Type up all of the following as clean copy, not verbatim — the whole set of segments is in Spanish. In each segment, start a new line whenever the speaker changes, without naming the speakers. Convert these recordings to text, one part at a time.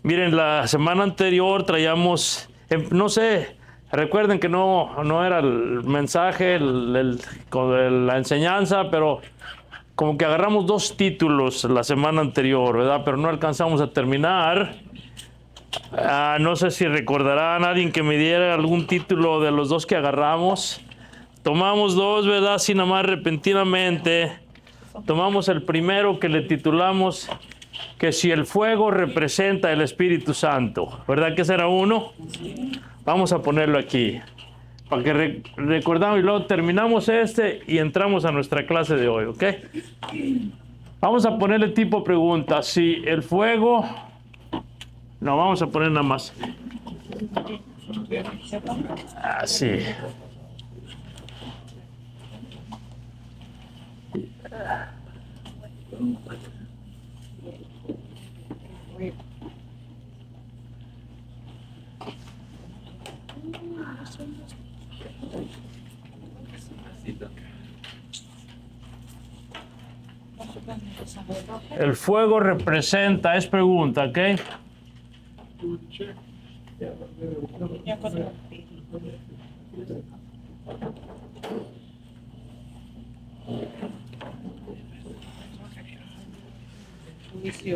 Miren, la semana anterior traíamos, no sé, recuerden que no era el mensaje, la enseñanza, pero como que agarramos 2 títulos la semana anterior, ¿verdad? Pero no alcanzamos a terminar. No sé si recordará a nadie que me diera algún título de los 2 que agarramos. Tomamos 2, ¿verdad? Así nada más repentinamente. Tomamos el primero que le titulamos que si el fuego representa el Espíritu Santo, ¿verdad que ese era uno? Vamos a ponerlo aquí, para que recordamos y luego terminamos y entramos a nuestra clase de hoy, ¿ok? Vamos a ponerle tipo pregunta, si el fuego... No, vamos a poner nada más. Así. El fuego representa, es pregunta, ¿ok?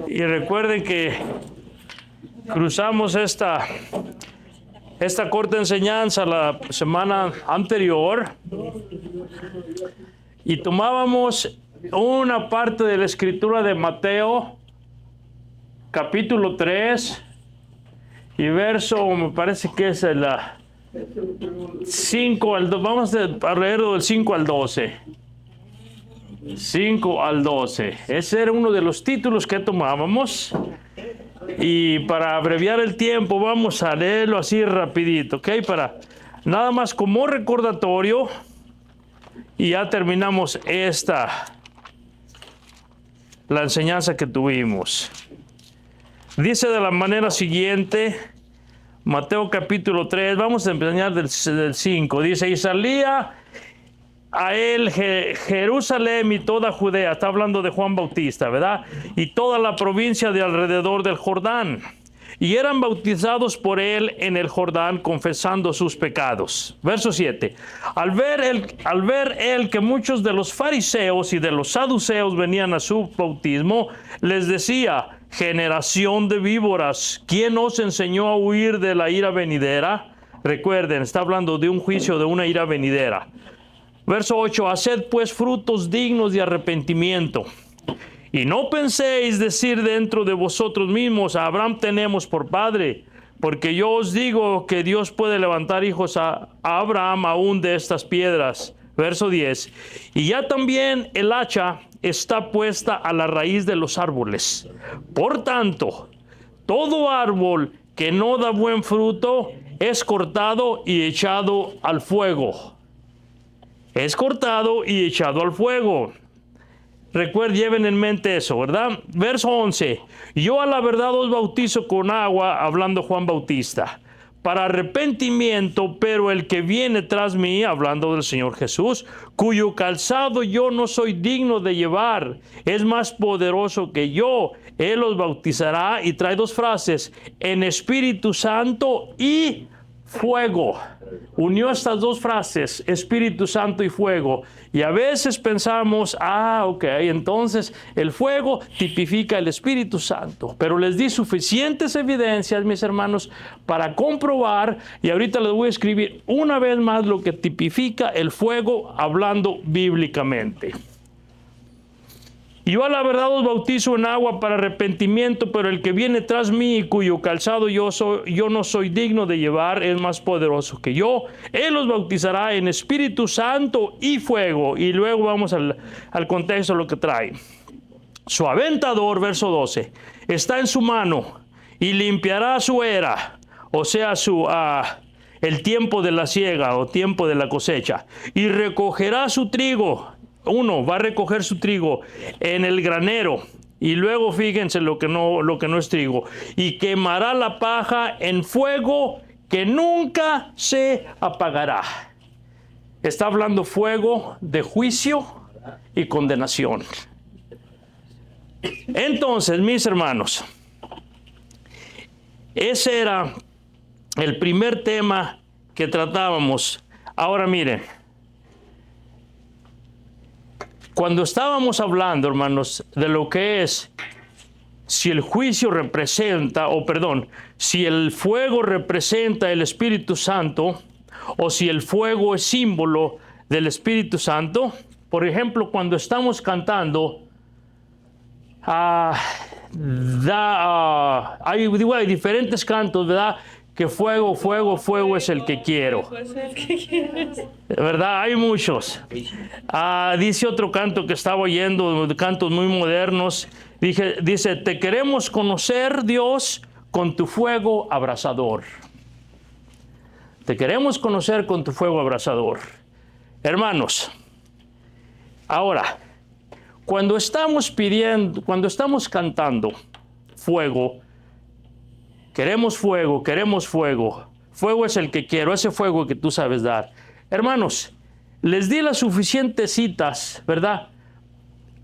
Y recuerden que cruzamos esta corta enseñanza la semana anterior y tomábamos una parte de la escritura de Mateo, capítulo 3, y verso, me parece que es el 5 al 12, vamos a leer del 5 al 12. 5 al 12. Ese era uno de los títulos que tomábamos. Y para abreviar el tiempo, vamos a leerlo así rapidito, ¿ok? Para nada más como recordatorio. Y ya terminamos la enseñanza que tuvimos. Dice de la manera siguiente, Mateo capítulo 3, vamos a empezar del 5. Dice, y salía a él Jerusalén y toda Judea, está hablando de Juan Bautista, ¿verdad? Y toda la provincia de alrededor del Jordán. Y eran bautizados por él en el Jordán, confesando sus pecados. Verso 7. Al ver él que muchos de los fariseos y de los saduceos venían a su bautismo, les decía, generación de víboras, ¿quién os enseñó a huir de la ira venidera? Recuerden, está hablando de un juicio, de una ira venidera. Verso 8, haced pues frutos dignos de arrepentimiento. Y no penséis decir dentro de vosotros mismos, a Abraham tenemos por padre, porque yo os digo que Dios puede levantar hijos a Abraham aún de estas piedras. Verso 10, y ya también el hacha está puesta a la raíz de los árboles. Por tanto, todo árbol que no da buen fruto es cortado y echado al fuego. Es cortado y echado al fuego. Recuerden, lleven en mente eso, ¿verdad? Verso 11. Yo a la verdad os bautizo con agua, hablando Juan Bautista, para arrepentimiento, pero el que viene tras mí, hablando del Señor Jesús, cuyo calzado yo no soy digno de llevar, es más poderoso que yo. Él os bautizará, y trae 2 frases, en Espíritu Santo y fuego. Unió estas 2 frases, Espíritu Santo y fuego. Y a veces pensamos, ok, entonces el fuego tipifica el Espíritu Santo. Pero les di suficientes evidencias, mis hermanos, para comprobar, y ahorita les voy a escribir una vez más lo que tipifica el fuego hablando bíblicamente. Yo a la verdad os bautizo en agua para arrepentimiento, pero el que viene tras mí, cuyo calzado yo no soy digno de llevar, es más poderoso que yo. Él os bautizará en Espíritu Santo y fuego. Y luego vamos al contexto de lo que trae. Su aventador, verso 12, está en su mano y limpiará su era, o sea, el tiempo de la siega o tiempo de la cosecha, y recogerá su trigo. Uno va a recoger su trigo en el granero, y luego fíjense lo que no es trigo, y quemará la paja en fuego que nunca se apagará. Está hablando fuego de juicio y condenación. Entonces, mis hermanos, ese era el primer tema que tratábamos. Ahora miren, cuando estábamos hablando, hermanos, de lo que es, si el juicio representa, si el fuego representa el Espíritu Santo, o si el fuego es símbolo del Espíritu Santo. Por ejemplo, cuando estamos cantando, hay diferentes cantos, ¿verdad? Que fuego, fuego, fuego es el que quiero. ¿Verdad? Hay muchos. Dice otro canto que estaba oyendo, cantos muy modernos. Dice, te queremos conocer, Dios, con tu fuego abrasador. Te queremos conocer con tu fuego abrasador. Hermanos, ahora, cuando estamos cantando fuego, queremos fuego, queremos fuego. Fuego es el que quiero, ese fuego que tú sabes dar. Hermanos, les di las suficientes citas, ¿verdad?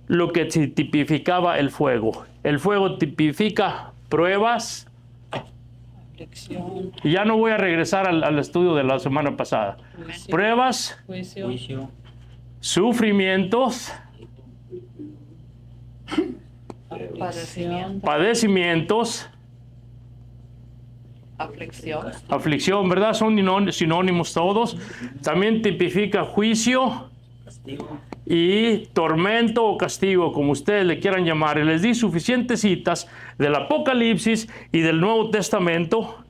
Lo que tipificaba el fuego. El fuego tipifica pruebas. Y ya no voy a regresar al estudio de la semana pasada.
Juicio.
Pruebas,
Juicio.
sufrimientos, padecimientos, aflicción, ¿verdad? Son sinónimos todos. También tipifica juicio y tormento o castigo, como ustedes le quieran llamar. Y les di suficientes citas del Apocalipsis y del Nuevo Testamento.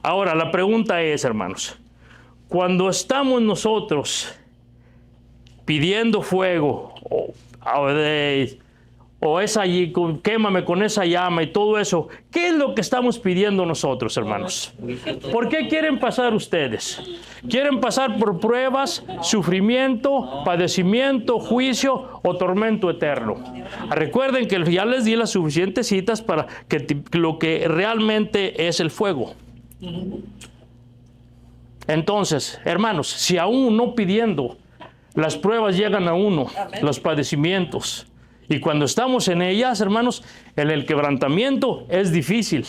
Ahora, la pregunta es, hermanos, cuando estamos nosotros pidiendo fuego, o es allí, quémame con esa llama y todo eso, ¿qué es lo que estamos pidiendo nosotros, hermanos? ¿Por qué quieren pasar ustedes? ¿Quieren pasar por pruebas, sufrimiento, padecimiento, juicio o tormento eterno? Recuerden que ya les di las suficientes citas para que lo que realmente es el fuego. Entonces, hermanos, si aún no pidiendo, las pruebas llegan a uno, los padecimientos. Y cuando estamos en ellas, hermanos, en el quebrantamiento es difícil.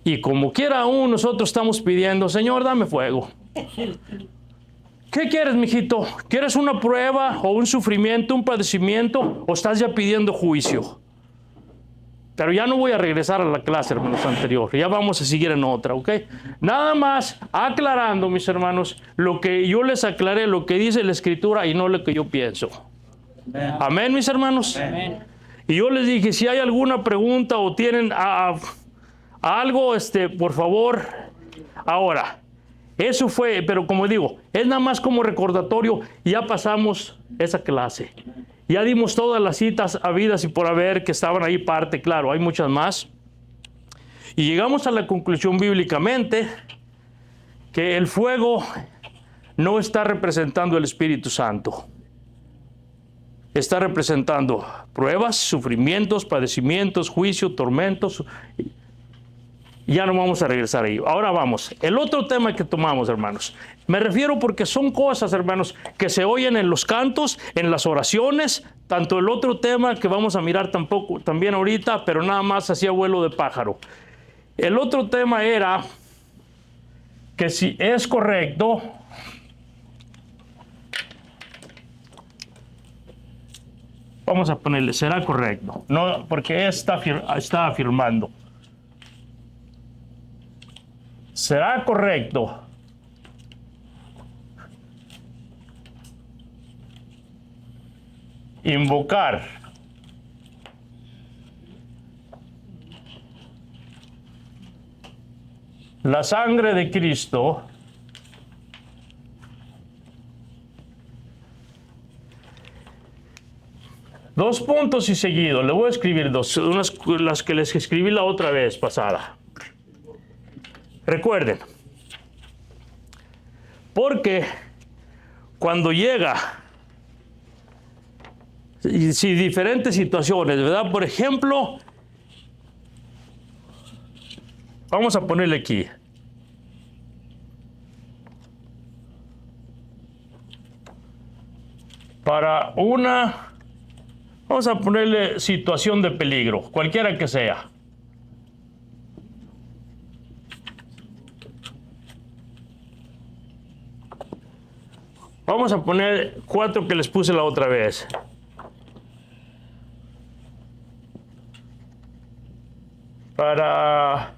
Y como quiera aún nosotros estamos pidiendo, Señor, dame fuego. ¿Qué quieres, mijito? ¿Quieres una prueba o un sufrimiento, un padecimiento? ¿O estás ya pidiendo juicio? Pero ya no voy a regresar a la clase, hermanos, anterior. Ya vamos a seguir en otra, ¿ok? Nada más aclarando, mis hermanos, lo que yo les aclaré, lo que dice la Escritura y no lo que yo pienso. Amén, mis hermanos.
Amén.
Y yo les dije, si hay alguna pregunta o tienen algo, por favor. Ahora, eso fue, pero como digo, es nada más como recordatorio. Ya pasamos esa clase. Ya dimos todas las citas habidas y por haber que estaban ahí parte, claro, hay muchas más. Y llegamos a la conclusión bíblicamente que el fuego no está representando el Espíritu Santo. Está representando pruebas, sufrimientos, padecimientos, juicio, tormentos. Ya no vamos a regresar ahí. Ahora vamos. El otro tema que tomamos, hermanos. Me refiero porque son cosas, hermanos, que se oyen en los cantos, en las oraciones. Tanto el otro tema que vamos a mirar también ahorita, pero nada más hacía vuelo de pájaro. El otro tema era que si es correcto, vamos a ponerle, será correcto. No, porque está afirmando. ¿Será correcto invocar la sangre de Cristo dos puntos y seguido? Le voy a escribir las que les escribí la otra vez pasada. Recuerden, porque cuando llega, si diferentes situaciones, ¿verdad? Por ejemplo, vamos a ponerle aquí. Para vamos a ponerle situación de peligro, cualquiera que sea. Vamos a poner 4 que les puse la otra vez. Para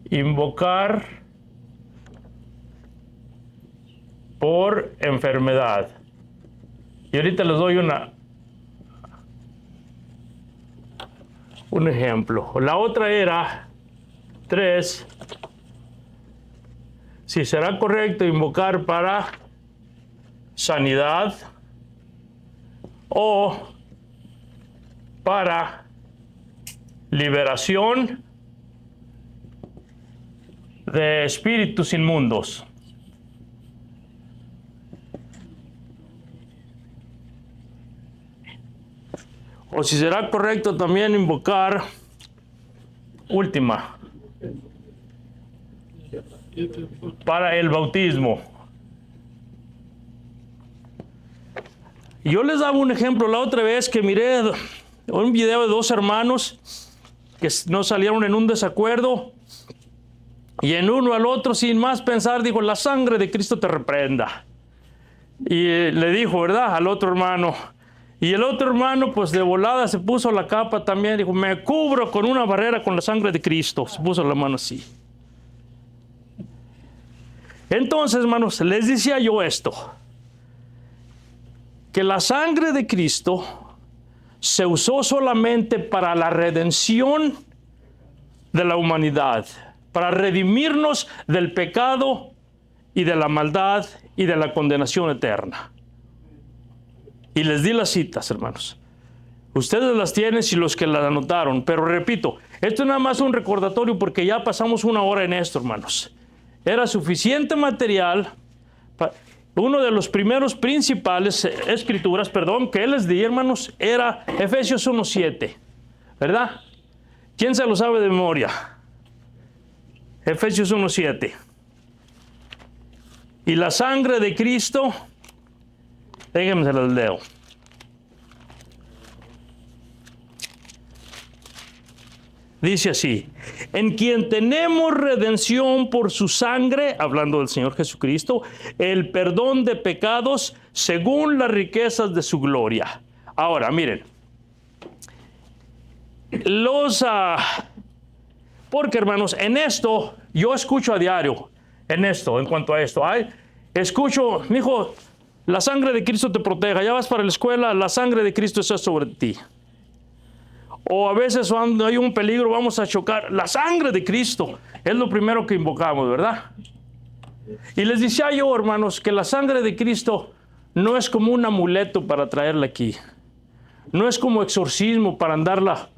invocar por enfermedad. Y ahorita les doy un ejemplo. La otra era 3. Si será correcto invocar para sanidad o para liberación de espíritus inmundos. O si será correcto también invocar última para el bautismo. Yo les daba un ejemplo la otra vez que miré un video de 2 hermanos que no salieron en un desacuerdo, y en uno al otro sin más pensar dijo: la sangre de Cristo te reprenda. Y le dijo, ¿verdad?, al otro hermano. Y el otro hermano pues de volada se puso la capa también, dijo: me cubro con una barrera con la sangre de Cristo. Se puso la mano así. Entonces, hermanos, les decía yo esto, que la sangre de Cristo se usó solamente para la redención de la humanidad, para redimirnos del pecado y de la maldad y de la condenación eterna. Y les di las citas, hermanos. Ustedes las tienen si los que las anotaron, pero repito, esto es nada más un recordatorio porque ya pasamos 1 hora en esto, hermanos. Era suficiente material. Uno de los primeros principales escrituras, que les di, hermanos, era Efesios 1:7, ¿verdad? ¿Quién se lo sabe de memoria? Efesios 1:7. Y la sangre de Cristo, déjenme se las leo. Dice así: en quien tenemos redención por su sangre, hablando del Señor Jesucristo, el perdón de pecados según las riquezas de su gloria. Ahora, miren, porque, hermanos, en esto, yo escucho a diario, en cuanto a esto, escucho: mijo, la sangre de Cristo te proteja, ya vas para la escuela, la sangre de Cristo está sobre ti. O a veces cuando hay un peligro vamos a chocar, la sangre de Cristo es lo primero que invocamos, ¿verdad? Y les decía yo, hermanos, que la sangre de Cristo no es como un amuleto para traerla aquí. No es como exorcismo para andarla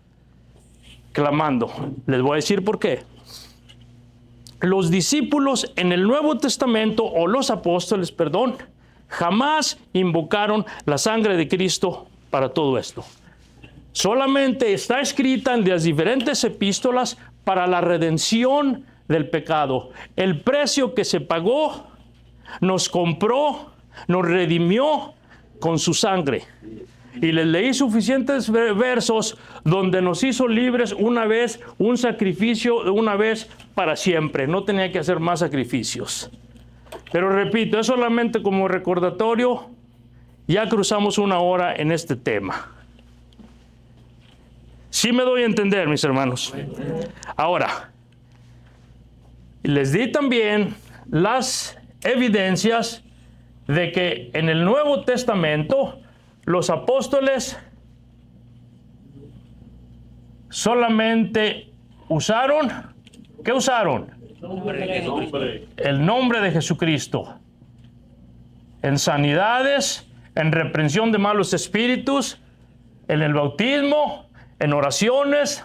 clamando. Les voy a decir por qué. Los discípulos en el Nuevo Testamento, o los apóstoles, jamás invocaron la sangre de Cristo para todo esto. Solamente está escrita en las diferentes epístolas para la redención del pecado. El precio que se pagó nos compró, nos redimió con su sangre. Y les leí suficientes versos donde nos hizo libres una vez, un sacrificio una vez para siempre. No tenía que hacer más sacrificios. Pero repito, es solamente como recordatorio. Ya cruzamos 1 hora en este tema. Sí me doy a entender, mis hermanos. Ahora, les di también las evidencias de que en el Nuevo Testamento los apóstoles solamente usaron, ¿qué usaron? El nombre de Jesucristo. En sanidades, en reprensión de malos espíritus, en el bautismo, en oraciones.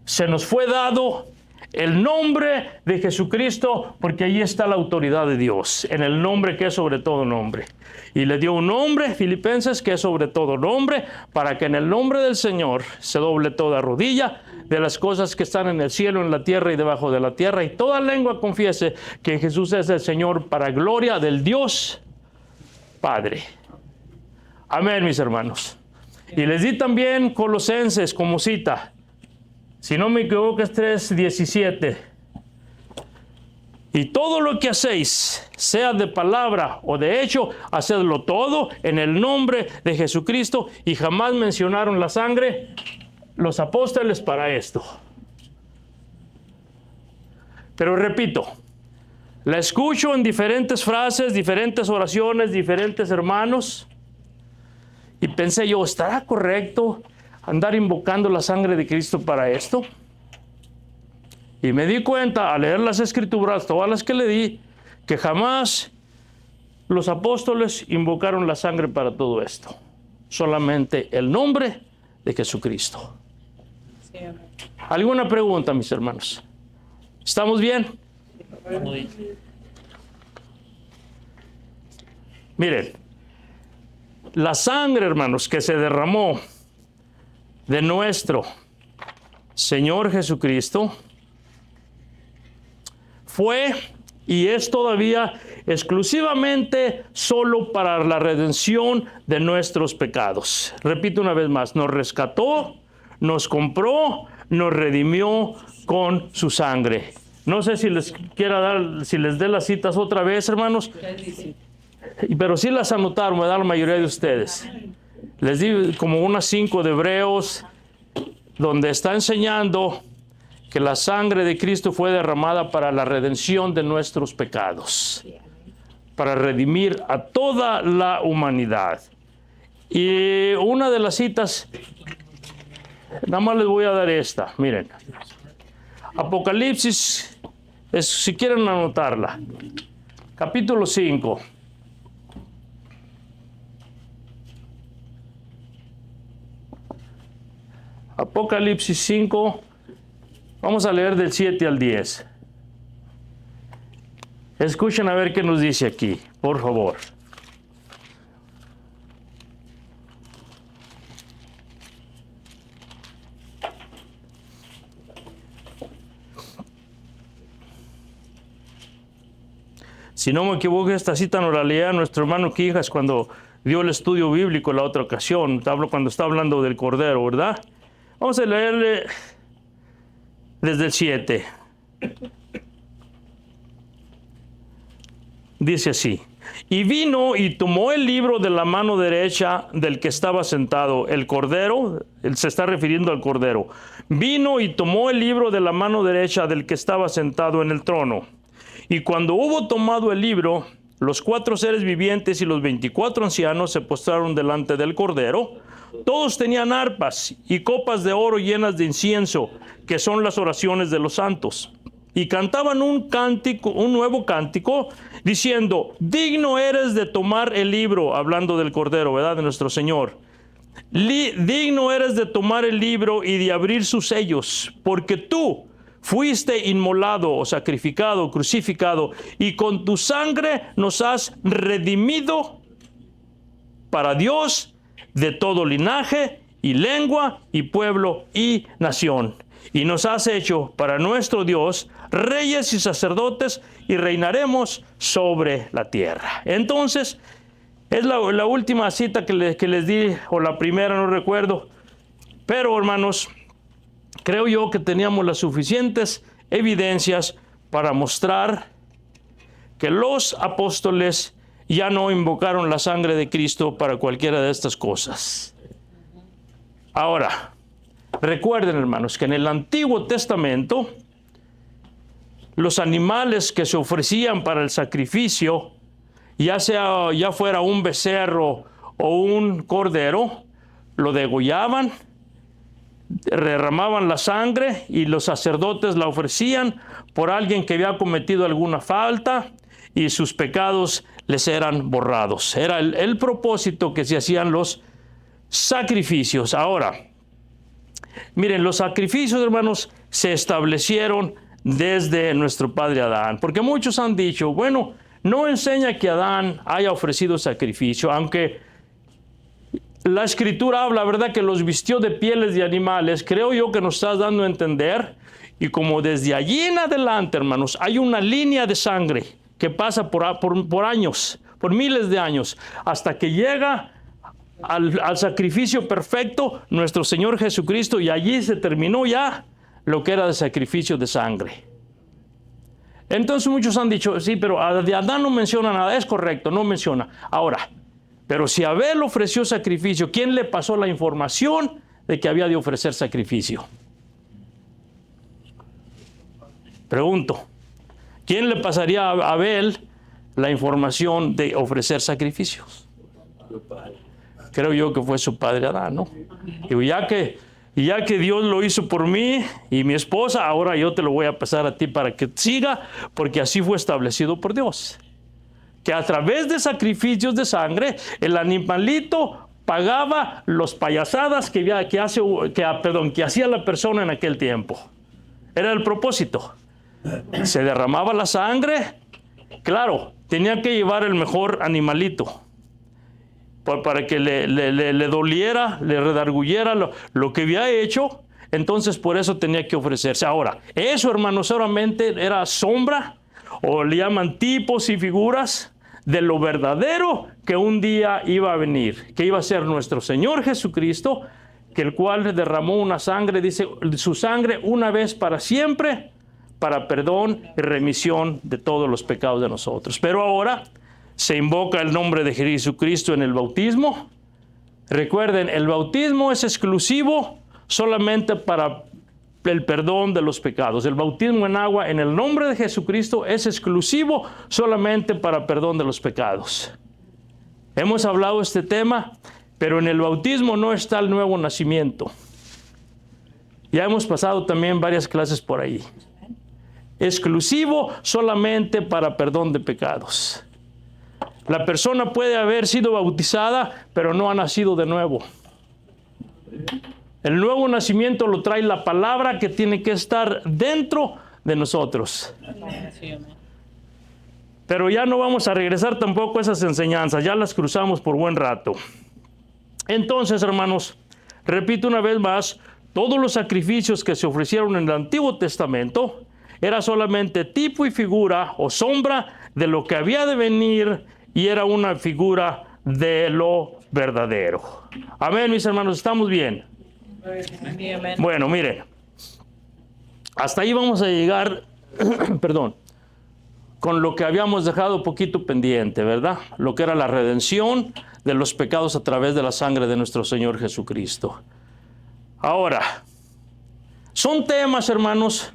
Se nos fue dado el nombre de Jesucristo porque ahí está la autoridad de Dios, en el nombre que es sobre todo nombre. Y le dio un nombre, Filipenses, que es sobre todo nombre, para que en el nombre del Señor se doble toda rodilla de las cosas que están en el cielo, en la tierra y debajo de la tierra, y toda lengua confiese que Jesús es el Señor, para gloria del Dios Padre. Amén, mis hermanos. Y les di también Colosenses como cita. Si no me equivoco es 3:17. Y todo lo que hacéis, sea de palabra o de hecho, hacedlo todo en el nombre de Jesucristo. Y jamás mencionaron la sangre los apóstoles para esto. Pero repito, la escucho en diferentes frases, diferentes oraciones, diferentes hermanos. Y pensé yo, ¿estará correcto andar invocando la sangre de Cristo para esto? Y me di cuenta al leer las escrituras, todas las que le di, que jamás los apóstoles invocaron la sangre para todo esto. Solamente el nombre de Jesucristo.
Sí, amén.
¿Alguna pregunta, mis hermanos? ¿Estamos bien? Miren, la sangre, hermanos, que se derramó de nuestro Señor Jesucristo fue y es todavía exclusivamente solo para la redención de nuestros pecados. Repito una vez más, nos rescató, nos compró, nos redimió con su sangre. No sé si les quiera dar, si les dé las citas otra vez, hermanos, pero sí las anotaron, ¿verdad? La mayoría de ustedes. Les di como unas 5 de Hebreos, donde está enseñando que la sangre de Cristo fue derramada para la redención de nuestros pecados, para redimir a toda la humanidad. Y una de las citas, nada más les voy a dar esta, miren. Apocalipsis, si quieren anotarla, capítulo 5. Apocalipsis 5, vamos a leer del 7 al 10. Escuchen a ver qué nos dice aquí, por favor. Si no me equivoco, esta cita nos la leía nuestro hermano Quijas cuando dio el estudio bíblico la otra ocasión. Cuando está hablando del Cordero, ¿verdad? Vamos a leerle desde el 7. Dice así: y vino y tomó el libro de la mano derecha del que estaba sentado, el Cordero, él se está refiriendo al Cordero. Vino y tomó el libro de la mano derecha del que estaba sentado en el trono. Y cuando hubo tomado el libro, los 4 seres vivientes y los 24 ancianos se postraron delante del Cordero. Todos tenían arpas y copas de oro llenas de incienso, que son las oraciones de los santos. Y cantaban un nuevo cántico, diciendo: digno eres de tomar el libro, hablando del Cordero, ¿verdad? De nuestro Señor. Digno eres de tomar el libro y de abrir sus sellos, porque tú fuiste inmolado o sacrificado, crucificado, y con tu sangre nos has redimido para Dios de todo linaje y lengua y pueblo y nación. Y nos has hecho para nuestro Dios reyes y sacerdotes, y reinaremos sobre la tierra. Entonces, es la última cita que les di, o la primera, no recuerdo. Pero, hermanos, creo yo que teníamos las suficientes evidencias para mostrar que los apóstoles ya no invocaron la sangre de Cristo para cualquiera de estas cosas. Ahora, recuerden, hermanos, que en el Antiguo Testamento los animales que se ofrecían para el sacrificio, ya fuera un becerro o un cordero, lo degollaban, derramaban la sangre y los sacerdotes la ofrecían por alguien que había cometido alguna falta y sus pecados les eran borrados. Era el propósito que se hacían los sacrificios. Ahora, miren, los sacrificios, hermanos, se establecieron desde nuestro padre Adán, porque muchos han dicho, bueno, no enseña que Adán haya ofrecido sacrificio, aunque la Escritura habla, ¿verdad?, que los vistió de pieles de animales. Creo yo que nos estás dando a entender, y como desde allí en adelante, hermanos, hay una línea de sangre que pasa por años, por miles de años, hasta que llega al sacrificio perfecto, nuestro Señor Jesucristo, y allí se terminó ya lo que era de sacrificio de sangre. Entonces muchos han dicho, sí, pero de Adán no menciona nada. Es correcto, no menciona. Ahora, pero si Abel ofreció sacrificio, ¿quién le pasó la información de que había de ofrecer sacrificio? Pregunto, ¿quién le pasaría a Abel la información de ofrecer sacrificios? Creo yo que fue su padre Adán, ¿no? Digo, ya que Dios lo hizo por mí y mi esposa, ahora yo te lo voy a pasar a ti para que siga, porque así fue establecido por Dios. Que a través de sacrificios de sangre, el animalito pagaba las payasadas que hacía la persona en aquel tiempo. Era el propósito. Se derramaba la sangre, claro, tenía que llevar el mejor animalito para que le doliera, le redarguyera lo que había hecho. Entonces por eso tenía que ofrecerse. Ahora, eso, hermanos, solamente era sombra, o le llaman tipos y figuras de lo verdadero que un día iba a venir, que iba a ser nuestro Señor Jesucristo, que el cual derramó una sangre, dice, su sangre una vez para siempre, para perdón y remisión de todos los pecados de nosotros. Pero ahora se invoca el nombre de Jesucristo en el bautismo. Recuerden, el bautismo es exclusivo solamente para el perdón de los pecados. El bautismo en agua en el nombre de Jesucristo es exclusivo solamente para perdón de los pecados. Hemos hablado de este tema, pero en el bautismo no está el nuevo nacimiento. Ya hemos pasado también varias clases por ahí. Exclusivo solamente para perdón de pecados. La persona puede haber sido bautizada, pero no ha nacido de nuevo. El nuevo nacimiento lo trae la palabra que tiene que estar dentro de nosotros. Pero ya no vamos a regresar tampoco a esas enseñanzas, ya las cruzamos por buen rato. Entonces, hermanos, repito una vez más, todos los sacrificios que se ofrecieron en el Antiguo Testamento era solamente tipo y figura o sombra de lo que había de venir, y era una figura de lo verdadero. Amén, mis hermanos, ¿estamos bien? Amén. Bueno, miren, hasta ahí vamos a llegar, perdón, con lo que habíamos dejado poquito pendiente, ¿verdad? Lo que era la redención de los pecados a través de la sangre de nuestro Señor Jesucristo. Ahora, son temas, hermanos,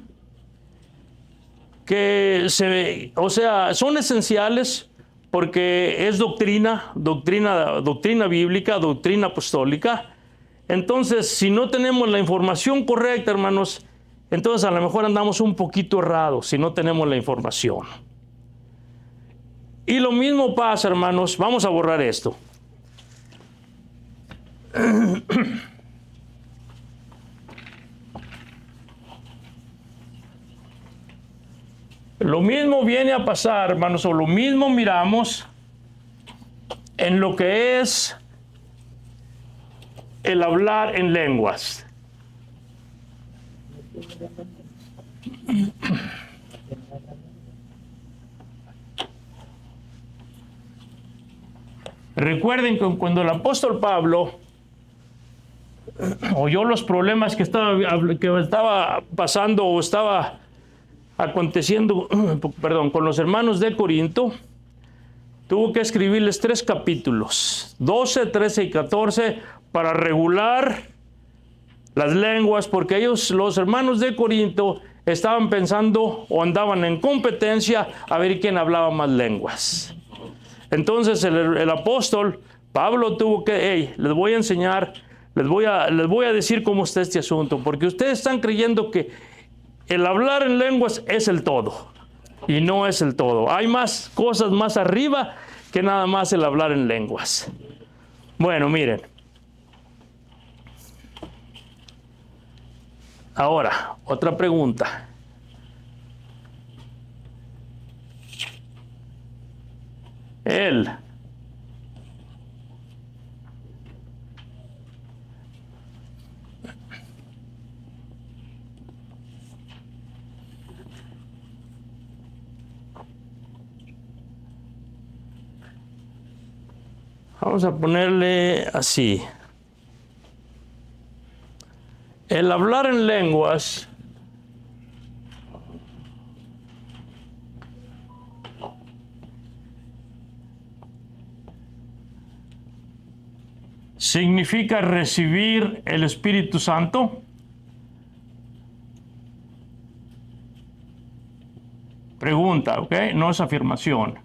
que son esenciales porque es doctrina bíblica, doctrina apostólica. Entonces, si no tenemos la información correcta, hermanos, entonces a lo mejor andamos un poquito errados si no tenemos la información. Y lo mismo pasa, hermanos, vamos a borrar esto. Lo mismo viene a pasar, hermanos, o lo mismo miramos en lo que es el hablar en lenguas. Recuerden que cuando el apóstol Pablo oyó los problemas que estaba pasando o estaba aconteciendo, con los hermanos de Corinto, tuvo que escribirles 3 capítulos, 12, 13 y 14, para regular las lenguas, porque ellos, los hermanos de Corinto, estaban pensando o andaban en competencia a ver quién hablaba más lenguas. Entonces el apóstol Pablo tuvo que, les voy a enseñar, les voy a decir cómo está este asunto, porque ustedes están creyendo que el hablar en lenguas es el todo, y no es el todo. Hay más cosas más arriba que nada más el hablar en lenguas. Bueno, miren. Ahora, otra pregunta. Vamos a ponerle así. El hablar en lenguas significa recibir el Espíritu Santo? Pregunta, ¿ok? No es afirmación.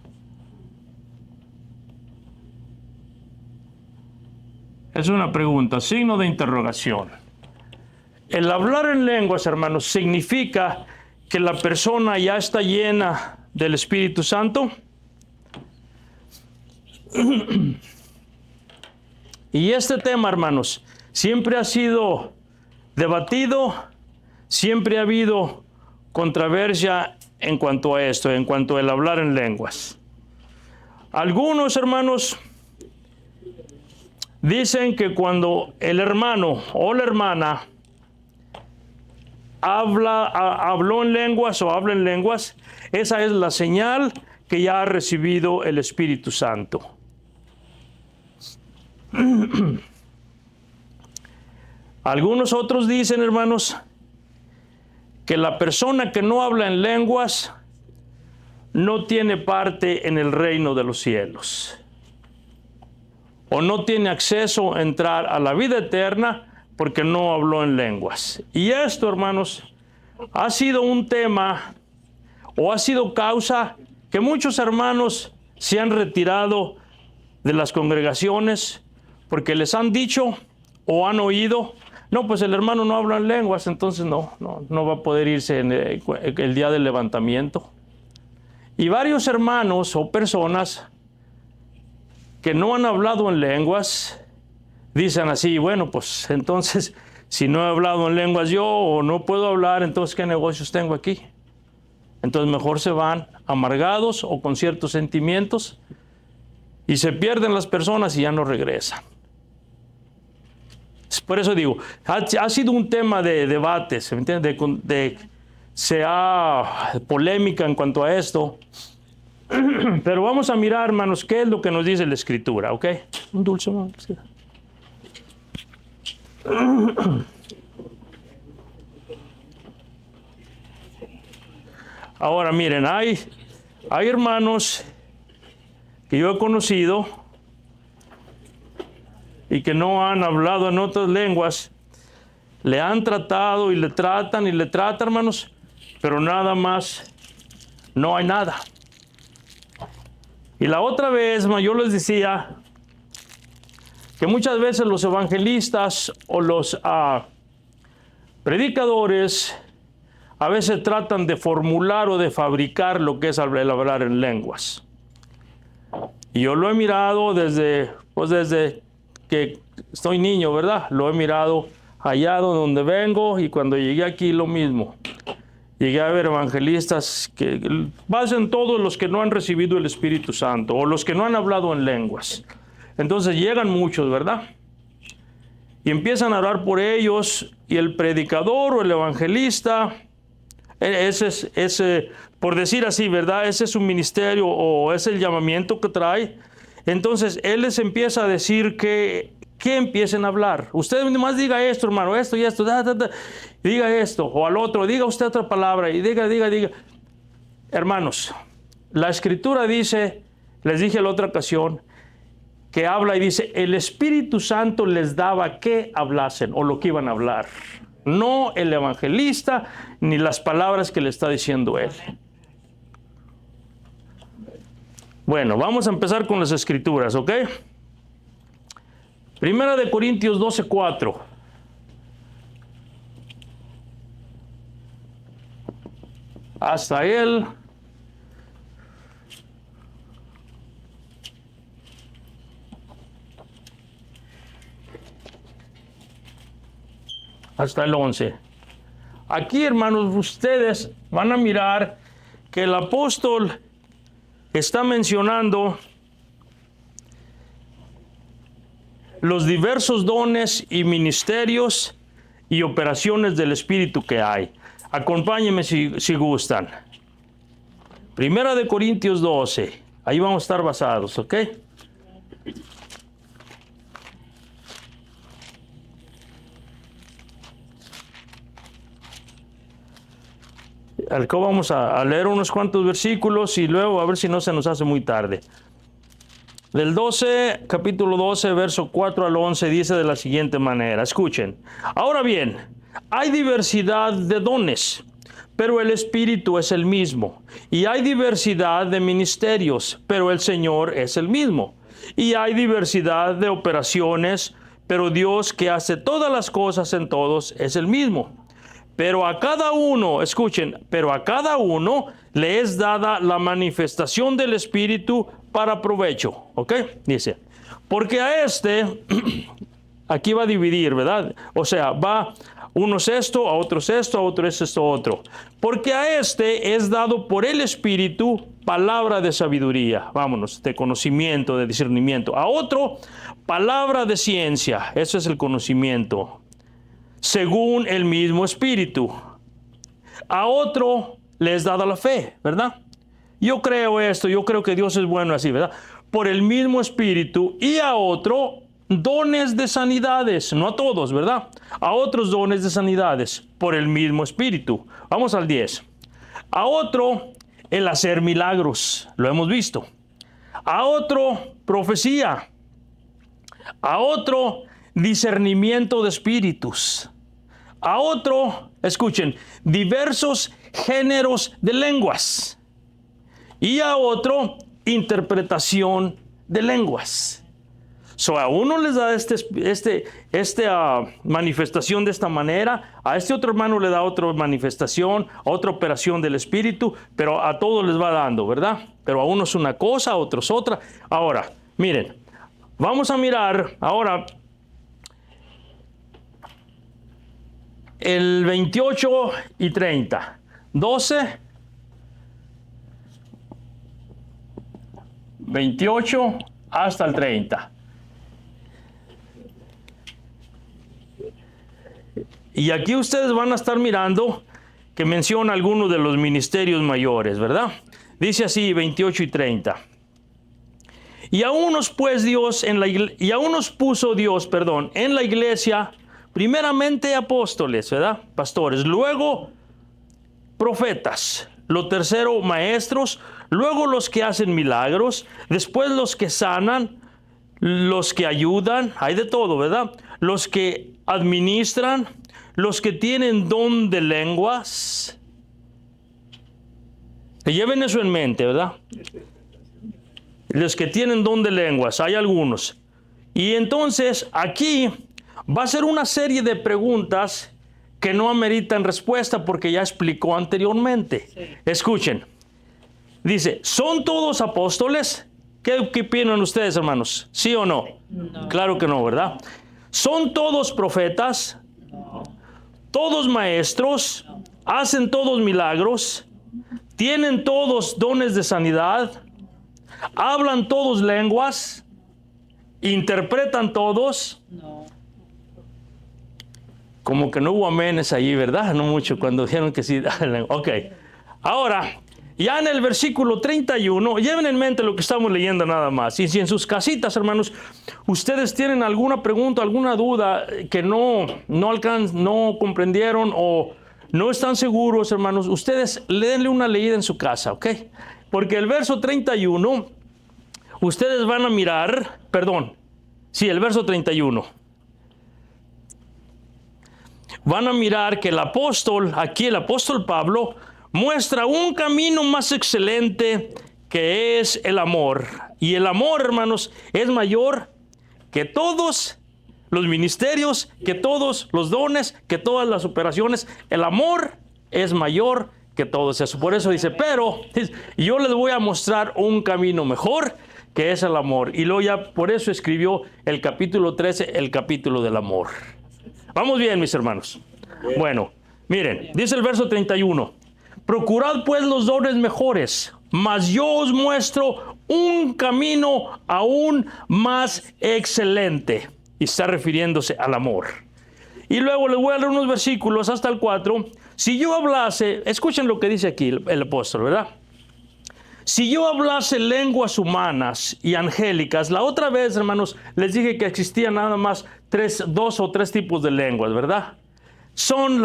Es una pregunta, signo de interrogación. El hablar en lenguas, hermanos, significa que la persona ya está llena del Espíritu Santo. Y este tema, hermanos, siempre ha sido debatido, siempre ha habido controversia en cuanto a esto, en cuanto al hablar en lenguas. Algunos, hermanos, dicen que cuando el hermano o la hermana habló en lenguas o habla en lenguas, esa es la señal que ya ha recibido el Espíritu Santo. Algunos otros dicen, hermanos, que la persona que no habla en lenguas no tiene parte en el reino de los cielos, o no tiene acceso a entrar a la vida eterna porque no habló en lenguas. Y esto, hermanos, ha sido un tema o ha sido causa que muchos hermanos se han retirado de las congregaciones porque les han dicho o han oído: no, pues el hermano no habla en lenguas, entonces no va a poder irse en el día del levantamiento. Y varios hermanos o personas que no han hablado en lenguas dicen así: bueno, pues entonces si no he hablado en lenguas yo o no puedo hablar, entonces ¿qué negocios tengo aquí? Entonces mejor se van amargados o con ciertos sentimientos y se pierden las personas y ya no regresan. Por eso digo, ha sido un tema de debate, ¿se entiende? Se ha polémica en cuanto a esto. Pero vamos a mirar, hermanos, qué es lo que nos dice la Escritura, ¿ok? Un dulce, hermano. Ahora miren, hay hermanos que yo he conocido y que no han hablado en otras lenguas, le han tratado y le tratan, hermanos, pero nada más, no hay nada. Y la otra vez, yo les decía que muchas veces los evangelistas o los predicadores a veces tratan de formular o de fabricar lo que es el hablar en lenguas. Y yo lo he mirado desde que estoy niño, ¿verdad? Lo he mirado allá donde vengo, y cuando llegué aquí lo mismo. Llegué a ver evangelistas que basen todos los que no han recibido el Espíritu Santo o los que no han hablado en lenguas. Entonces llegan muchos, ¿verdad? Y empiezan a orar por ellos, y el predicador o el evangelista, por decir así, ¿verdad? Ese es su ministerio o es el llamamiento que trae. Entonces él les empieza a decir que empiecen a hablar. Usted más diga esto, hermano, esto y esto, diga esto, o al otro, diga usted otra palabra, y diga. Hermanos, la Escritura dice, les dije la otra ocasión, que habla y dice, el Espíritu Santo les daba que hablasen, o lo que iban a hablar. No el evangelista, ni las palabras que le está diciendo él. Bueno, vamos a empezar con las Escrituras, ¿ok? Primera de Corintios 12:4. Hasta él. Hasta el 11. Aquí, hermanos, ustedes van a mirar que el apóstol está mencionando los diversos dones y ministerios y operaciones del Espíritu que hay. Acompáñenme si gustan. Primera de Corintios 12. Ahí vamos a estar basados, ¿ok? Al que vamos a leer unos cuantos versículos y luego a ver si no se nos hace muy tarde. del 12, capítulo 12, verso 4 al 11, dice de la siguiente manera. Escuchen. Ahora bien, hay diversidad de dones, pero el Espíritu es el mismo. Y hay diversidad de ministerios, pero el Señor es el mismo. Y hay diversidad de operaciones, pero Dios que hace todas las cosas en todos es el mismo. Pero a cada uno, escuchen, pero a cada uno le es dada la manifestación del Espíritu para provecho. ¿Ok? Dice, porque a aquí va a dividir, ¿verdad? O sea, va unos esto, a otros esto, a otros esto, otro. Porque a es dado por el Espíritu palabra de sabiduría, vámonos, de conocimiento, de discernimiento. A otro, palabra de ciencia, eso es el conocimiento, según el mismo Espíritu. A otro le es dada la fe, ¿verdad? Yo creo esto, yo creo que Dios es bueno así, ¿verdad? Por el mismo Espíritu. Y a otro, dones de sanidades, no a todos, ¿verdad? A otros dones de sanidades, por el mismo Espíritu. Vamos al 10. A otro, el hacer milagros, lo hemos visto. A otro, profecía. A otro, discernimiento de espíritus. A otro, escuchen, diversos géneros de lenguas. Y a otro, interpretación de lenguas. So, a uno les da esta manifestación de esta manera, a este otro hermano le da otra manifestación, otra operación del Espíritu, pero a todos les va dando, ¿verdad? Pero a unos una cosa, a otros otra. Ahora, miren, vamos a mirar ahora el 28 y 30. 12, 28 hasta el 30. Y aquí ustedes van a estar mirando que menciona algunos de los ministerios mayores, ¿verdad? Dice así, 28 y 30. Y a unos puso Dios en la iglesia, primeramente apóstoles, ¿verdad? Pastores, luego profetas, lo tercero maestros, luego los que hacen milagros, después los que sanan, los que ayudan, hay de todo, ¿verdad? Los que administran, los que tienen don de lenguas. Lleven eso en mente, ¿verdad? Los que tienen don de lenguas, hay algunos. Y entonces aquí va a ser una serie de preguntas que no ameritan respuesta porque ya explicó anteriormente. Sí. Escuchen. Dice, ¿son todos apóstoles? ¿Qué opinan ustedes, hermanos? ¿Sí o no? No. Claro que no, ¿verdad? ¿Son todos profetas? No. ¿Todos maestros? No. ¿Hacen todos milagros? ¿Tienen todos dones de sanidad? ¿Hablan todos lenguas? ¿Interpretan todos? No. Como que no hubo amenes allí, ¿verdad? No mucho cuando dijeron que sí. Ok. Ahora, ya en el versículo 31, lleven en mente lo que estamos leyendo nada más. Y si en sus casitas, hermanos, ustedes tienen alguna pregunta, alguna duda que no comprendieron o no están seguros, hermanos, ustedes denle una leída en su casa, ¿ok? Porque el verso 31, ustedes van a mirar, el verso 31. Van a mirar que el apóstol Pablo, muestra un camino más excelente que es el amor. Y el amor, hermanos, es mayor que todos los ministerios, que todos los dones, que todas las operaciones. El amor es mayor que todo eso. Por eso dice, pero yo les voy a mostrar un camino mejor que es el amor. Y luego ya por eso escribió el capítulo 13, el capítulo del amor. Vamos bien, mis hermanos. Bueno, miren, dice el verso 31. Procurad pues los dones mejores, mas yo os muestro un camino aún más excelente. Y está refiriéndose al amor. Y luego les voy a leer unos versículos hasta el 4. Si yo hablase, escuchen lo que dice aquí el apóstol, ¿verdad? Si yo hablase lenguas humanas y angélicas, la otra vez, hermanos, les dije que existían nada más dos o tres tipos de lenguas, ¿verdad? Son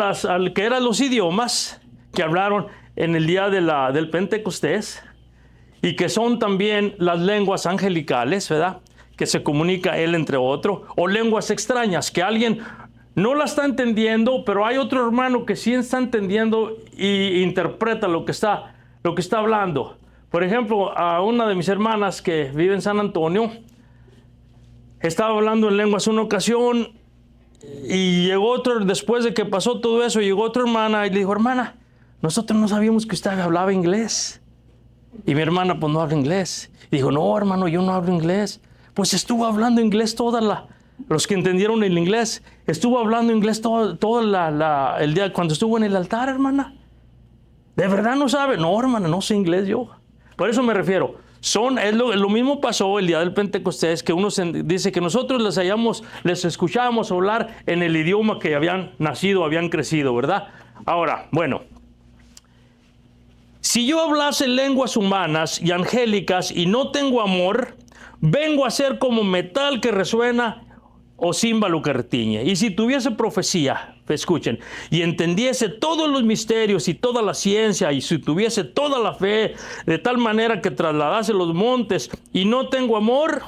que eran los idiomas que hablaron en el día del Pentecostés. y que son también las lenguas angelicales, ¿verdad? Que se comunica él entre otro, o lenguas extrañas, que alguien no la está entendiendo, pero hay otro hermano que sí está entendiendo y interpreta lo que está hablando. Por ejemplo, a una de mis hermanas que vive en San Antonio, estaba hablando en lenguas una ocasión y llegó otro, después de que pasó todo eso, llegó otra hermana y le dijo, hermana, nosotros no sabíamos que usted hablaba inglés. Y mi hermana pues no habla inglés. Y dijo, no hermano, yo no hablo inglés. Pues estuvo hablando inglés los que entendieron el inglés, estuvo hablando inglés todo el día cuando estuvo en el altar, hermana. ¿De verdad no sabe? No, hermana, no sé inglés yo. Por eso me refiero. Lo mismo pasó el día del Pentecostés, que uno dice que nosotros les escuchábamos hablar en el idioma que habían nacido, habían crecido, ¿verdad? Ahora, bueno, si yo hablase lenguas humanas y angélicas y no tengo amor, vengo a ser como metal que resuena o címbalo que retiñe. Y si tuviese profecía, escuchen, y entendiese todos los misterios y toda la ciencia, y si tuviese toda la fe, de tal manera que trasladase los montes, y no tengo amor,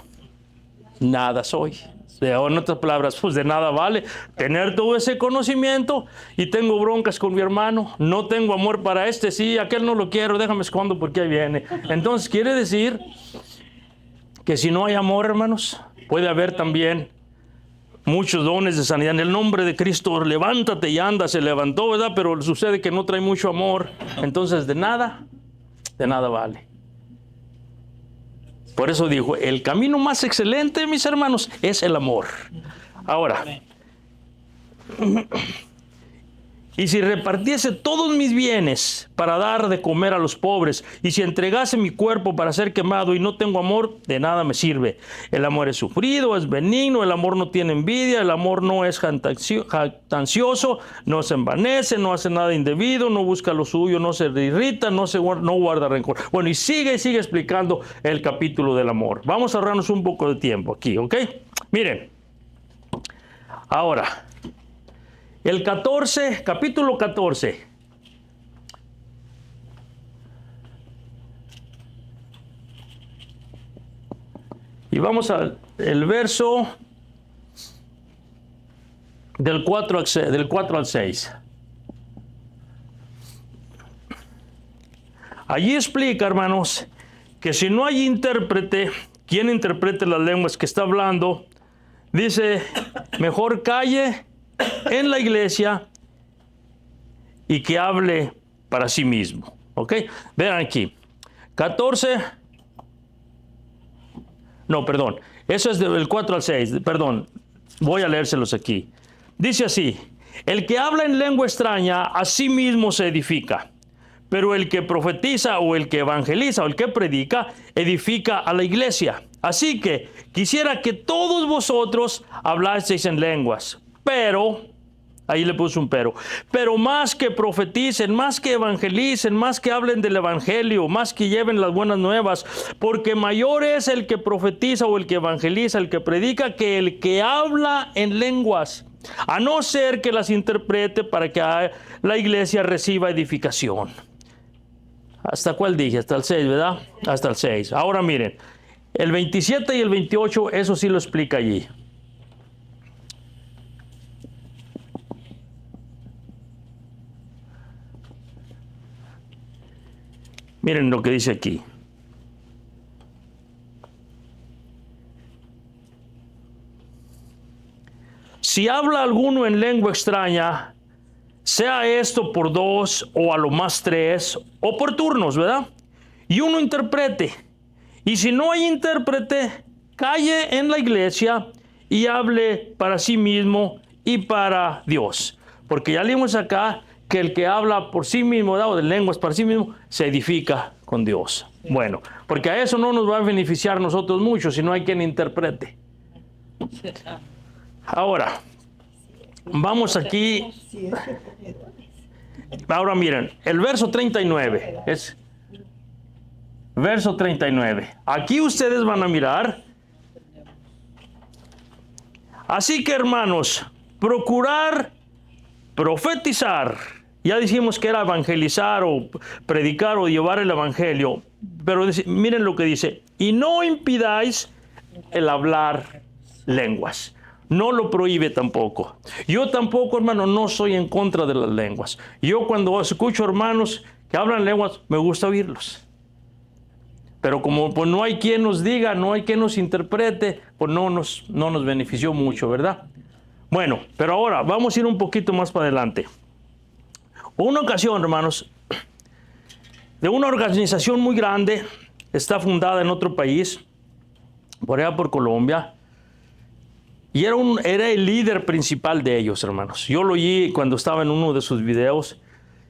nada soy. En otras palabras, pues de nada vale tener todo ese conocimiento y tengo broncas con mi hermano, no tengo amor para sí, aquel no lo quiero, déjame escondo porque ahí viene. Entonces quiere decir que si no hay amor, hermanos, puede haber también muchos dones de sanidad. En el nombre de Cristo, levántate y anda, se levantó, ¿verdad? Pero sucede que no trae mucho amor. Entonces, de nada vale. Por eso dijo, el camino más excelente, mis hermanos, es el amor. Ahora, y si repartiese todos mis bienes para dar de comer a los pobres, y si entregase mi cuerpo para ser quemado y no tengo amor, de nada me sirve. El amor es sufrido, es benigno, el amor no tiene envidia, el amor no es jactancioso, no se envanece, no hace nada indebido, no busca lo suyo, no se irrita, no guarda rencor. Bueno, y sigue explicando el capítulo del amor. Vamos a ahorrarnos un poco de tiempo aquí, ¿ok? Miren, ahora, el capítulo 14. Y vamos al verso del 4 al 6. Allí explica, hermanos, que si no hay intérprete, quien interprete las lenguas que está hablando, dice, mejor calle en la iglesia y que hable para sí mismo. ¿Ok? Vean aquí. 14. No, perdón. Eso es del 4 al 6. Perdón. Voy a leérselos aquí. Dice así. El que habla en lengua extraña a sí mismo se edifica. Pero el que profetiza o el que evangeliza o el que predica, edifica a la iglesia. Así que quisiera que todos vosotros hablaseis en lenguas. Pero, ahí le puse un pero más que profeticen, más que evangelicen, más que hablen del evangelio, más que lleven las buenas nuevas, porque mayor es el que profetiza o el que evangeliza, el que predica, que el que habla en lenguas, a no ser que las interprete para que la iglesia reciba edificación. ¿Hasta cuál dije? Hasta el 6, ¿verdad? Hasta el 6. Ahora miren, el 27 y el 28, eso sí lo explica allí. Miren lo que dice aquí. Si habla alguno en lengua extraña, sea esto por 2 o a lo más 3 o por turnos, ¿verdad? Y uno interprete. Y si no hay intérprete, calle en la iglesia y hable para sí mismo y para Dios. Porque ya leímos acá que el que habla por sí mismo, o de lenguas para sí mismo, se edifica con Dios. Sí. Bueno, porque a eso no nos va a beneficiar nosotros mucho si no hay quien interprete. Ahora, vamos aquí. Ahora miren, el verso 39 es verso 39. Aquí ustedes van a mirar. Así que, hermanos, procurar profetizar. Ya dijimos que era evangelizar o predicar o llevar el evangelio. pero miren lo que dice, y no impidáis el hablar lenguas. No lo prohíbe tampoco. Yo tampoco, hermano, no soy en contra de las lenguas. Yo cuando escucho hermanos que hablan lenguas, me gusta oírlos. Pero como pues, no hay quien nos diga, no hay quien nos interprete, pues no nos benefició mucho, ¿verdad? Bueno, pero ahora vamos a ir un poquito más para adelante. Una ocasión, hermanos, de una organización muy grande, está fundada en otro país, por allá por Colombia, y era el líder principal de ellos, hermanos. Yo lo oí cuando estaba en uno de sus videos,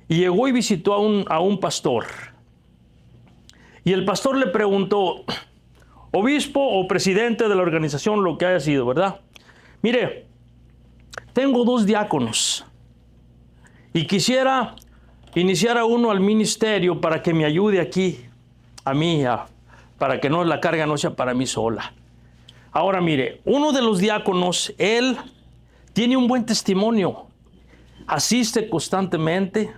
y llegó y visitó a un pastor. Y el pastor le preguntó, obispo o presidente de la organización, lo que haya sido, ¿verdad? Mire, tengo 2 diáconos y quisiera iniciar a uno al ministerio para que me ayude aquí, a mí, para que la carga no sea para mí sola. Ahora mire, uno de los diáconos, él tiene un buen testimonio, asiste constantemente,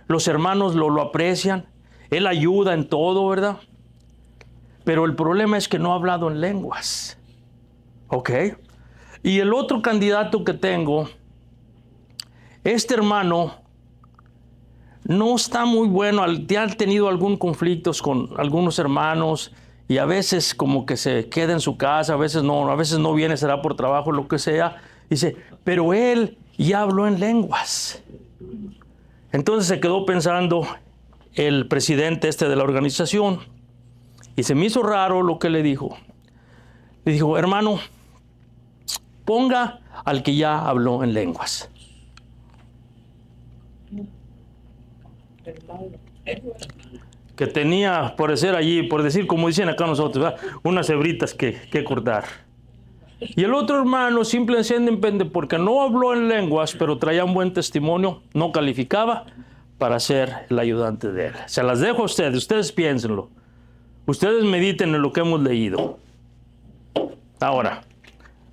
los hermanos lo aprecian, él ayuda en todo, ¿verdad? Pero el problema es que no ha hablado en lenguas. ¿Ok? Y el otro candidato que tengo, este hermano no está muy bueno, ha tenido algún conflicto con algunos hermanos y a veces como que se queda en su casa, a veces no viene, será por trabajo, lo que sea. Dice, pero él ya habló en lenguas. Entonces se quedó pensando el presidente de la organización y se me hizo raro lo que le dijo. Le dijo, hermano, ponga al que ya habló en lenguas. Que tenía, por decir allí, por decir como dicen acá nosotros, ¿verdad?, unas hebritas que cortar. Y el otro hermano simplemente porque no habló en lenguas, pero traía un buen testimonio, no calificaba para ser el ayudante de él. Se las dejo a ustedes piénsenlo. Ustedes mediten en lo que hemos leído. Ahora,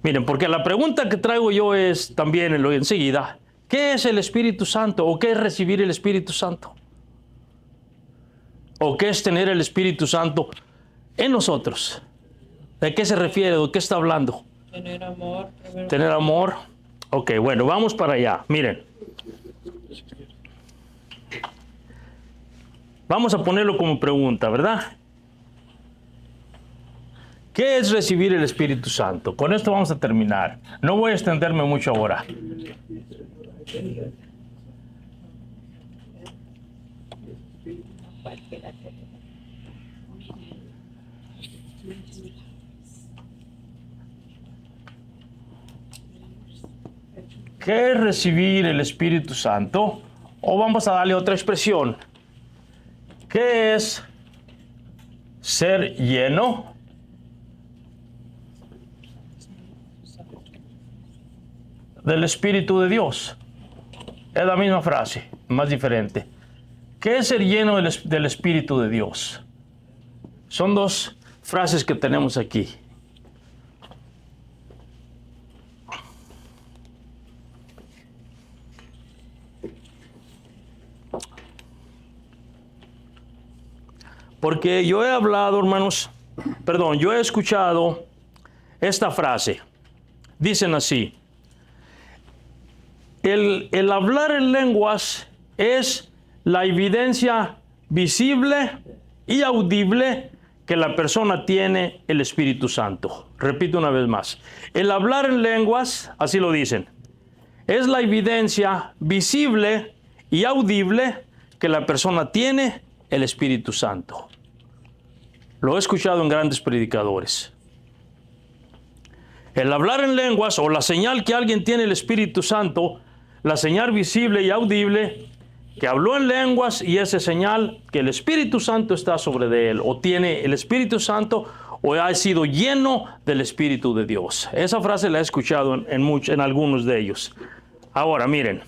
miren, porque la pregunta que traigo yo es también enseguida, ¿qué es el Espíritu Santo? ¿O qué es recibir el Espíritu Santo? ¿O qué es tener el Espíritu Santo en nosotros? ¿De qué se refiere? ¿De qué está hablando?
Tener amor.
Tener amor. Ok, bueno, vamos para allá. Miren. Vamos a ponerlo como pregunta, ¿verdad? ¿Qué es recibir el Espíritu Santo? Con esto vamos a terminar. No voy a extenderme mucho ahora. ¿Qué es recibir el Espíritu Santo? O vamos a darle otra expresión. ¿Qué es ser lleno del Espíritu de Dios? Es la misma frase, más diferente. ¿Qué es ser lleno del Espíritu de Dios? Son 2 frases que tenemos aquí. Porque yo he hablado, hermanos, yo he escuchado esta frase. Dicen así, el hablar en lenguas es la evidencia visible y audible que la persona tiene el Espíritu Santo. Repito una vez más. El hablar en lenguas, así lo dicen, es la evidencia visible y audible que la persona tiene el Espíritu Santo. Lo he escuchado en grandes predicadores. El hablar en lenguas o la señal que alguien tiene el Espíritu Santo, la señal visible y audible, que habló en lenguas y esa señal que el Espíritu Santo está sobre de él, o tiene el Espíritu Santo, o ha sido lleno del Espíritu de Dios. Esa frase la he escuchado en algunos de ellos. Ahora, miren.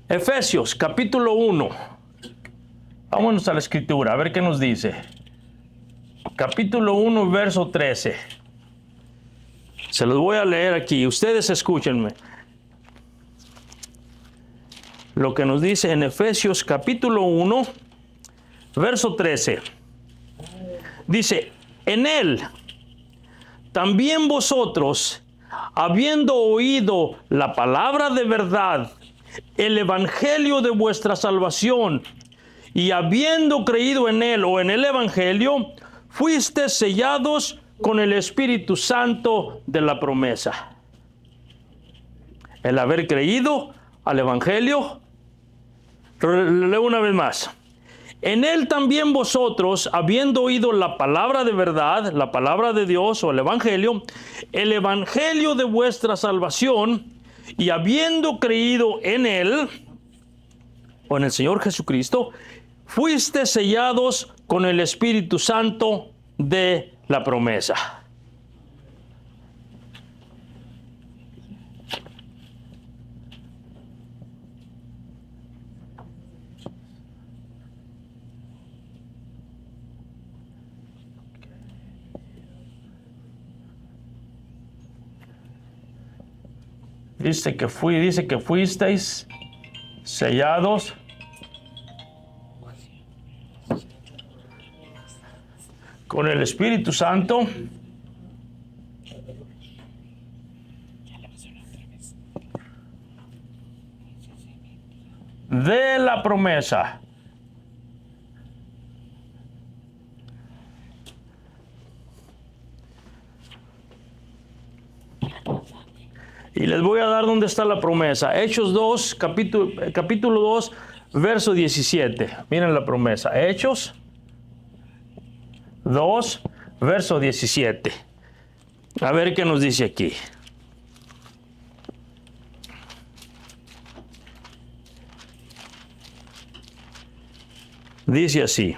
Efesios, capítulo 1. Vámonos a la Escritura, a ver qué nos dice. Capítulo 1, verso 13. Se los voy a leer aquí. Ustedes escúchenme. Lo que nos dice en Efesios capítulo 1, verso 13. Dice, en él también vosotros, habiendo oído la palabra de verdad, el evangelio de vuestra salvación, y habiendo creído en él o en el evangelio, fuiste sellados con el Espíritu Santo de la promesa. El haber creído al evangelio. Leo una vez más. En él también vosotros, habiendo oído la palabra de verdad, la palabra de Dios o el evangelio de vuestra salvación, y habiendo creído en él o en el Señor Jesucristo, fuiste sellados con el Espíritu Santo de la promesa. Dice que fuisteis sellados con el Espíritu Santo de la promesa. Y les voy a dar dónde está la promesa. Hechos 2, capítulo 2, verso 17. Miren la promesa. Hechos 2, verso 17. A ver qué nos dice aquí. Dice así.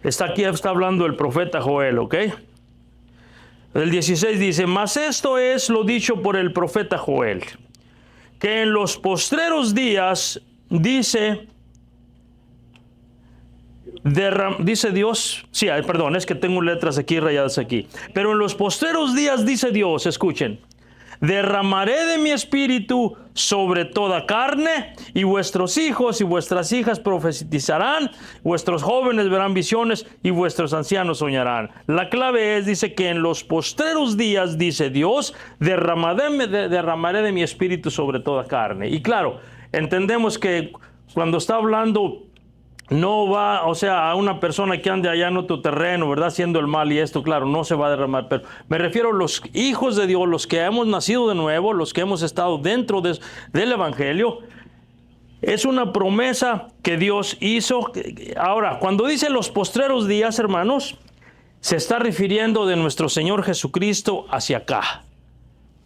Aquí está hablando el profeta Joel, ¿ok? El 16 dice, mas esto es lo dicho por el profeta Joel, que en los postreros días, dice Dios, sí, perdón, es que tengo letras aquí rayadas aquí, pero en los postreros días, dice Dios, escuchen, derramaré de mi espíritu sobre toda carne, y vuestros hijos y vuestras hijas profetizarán, vuestros jóvenes verán visiones y vuestros ancianos soñarán. La clave es, dice que en los postreros días, dice Dios, derramaré de mi espíritu sobre toda carne. Y claro, entendemos que cuando está hablando, no va, o sea, a una persona que ande allá en otro terreno, ¿verdad? Haciendo el mal y esto, claro, no se va a derramar. Pero me refiero a los hijos de Dios, los que hemos nacido de nuevo, los que hemos estado dentro del Evangelio. Es una promesa que Dios hizo. Ahora, cuando dice los postreros días, hermanos, se está refiriendo de nuestro Señor Jesucristo hacia acá.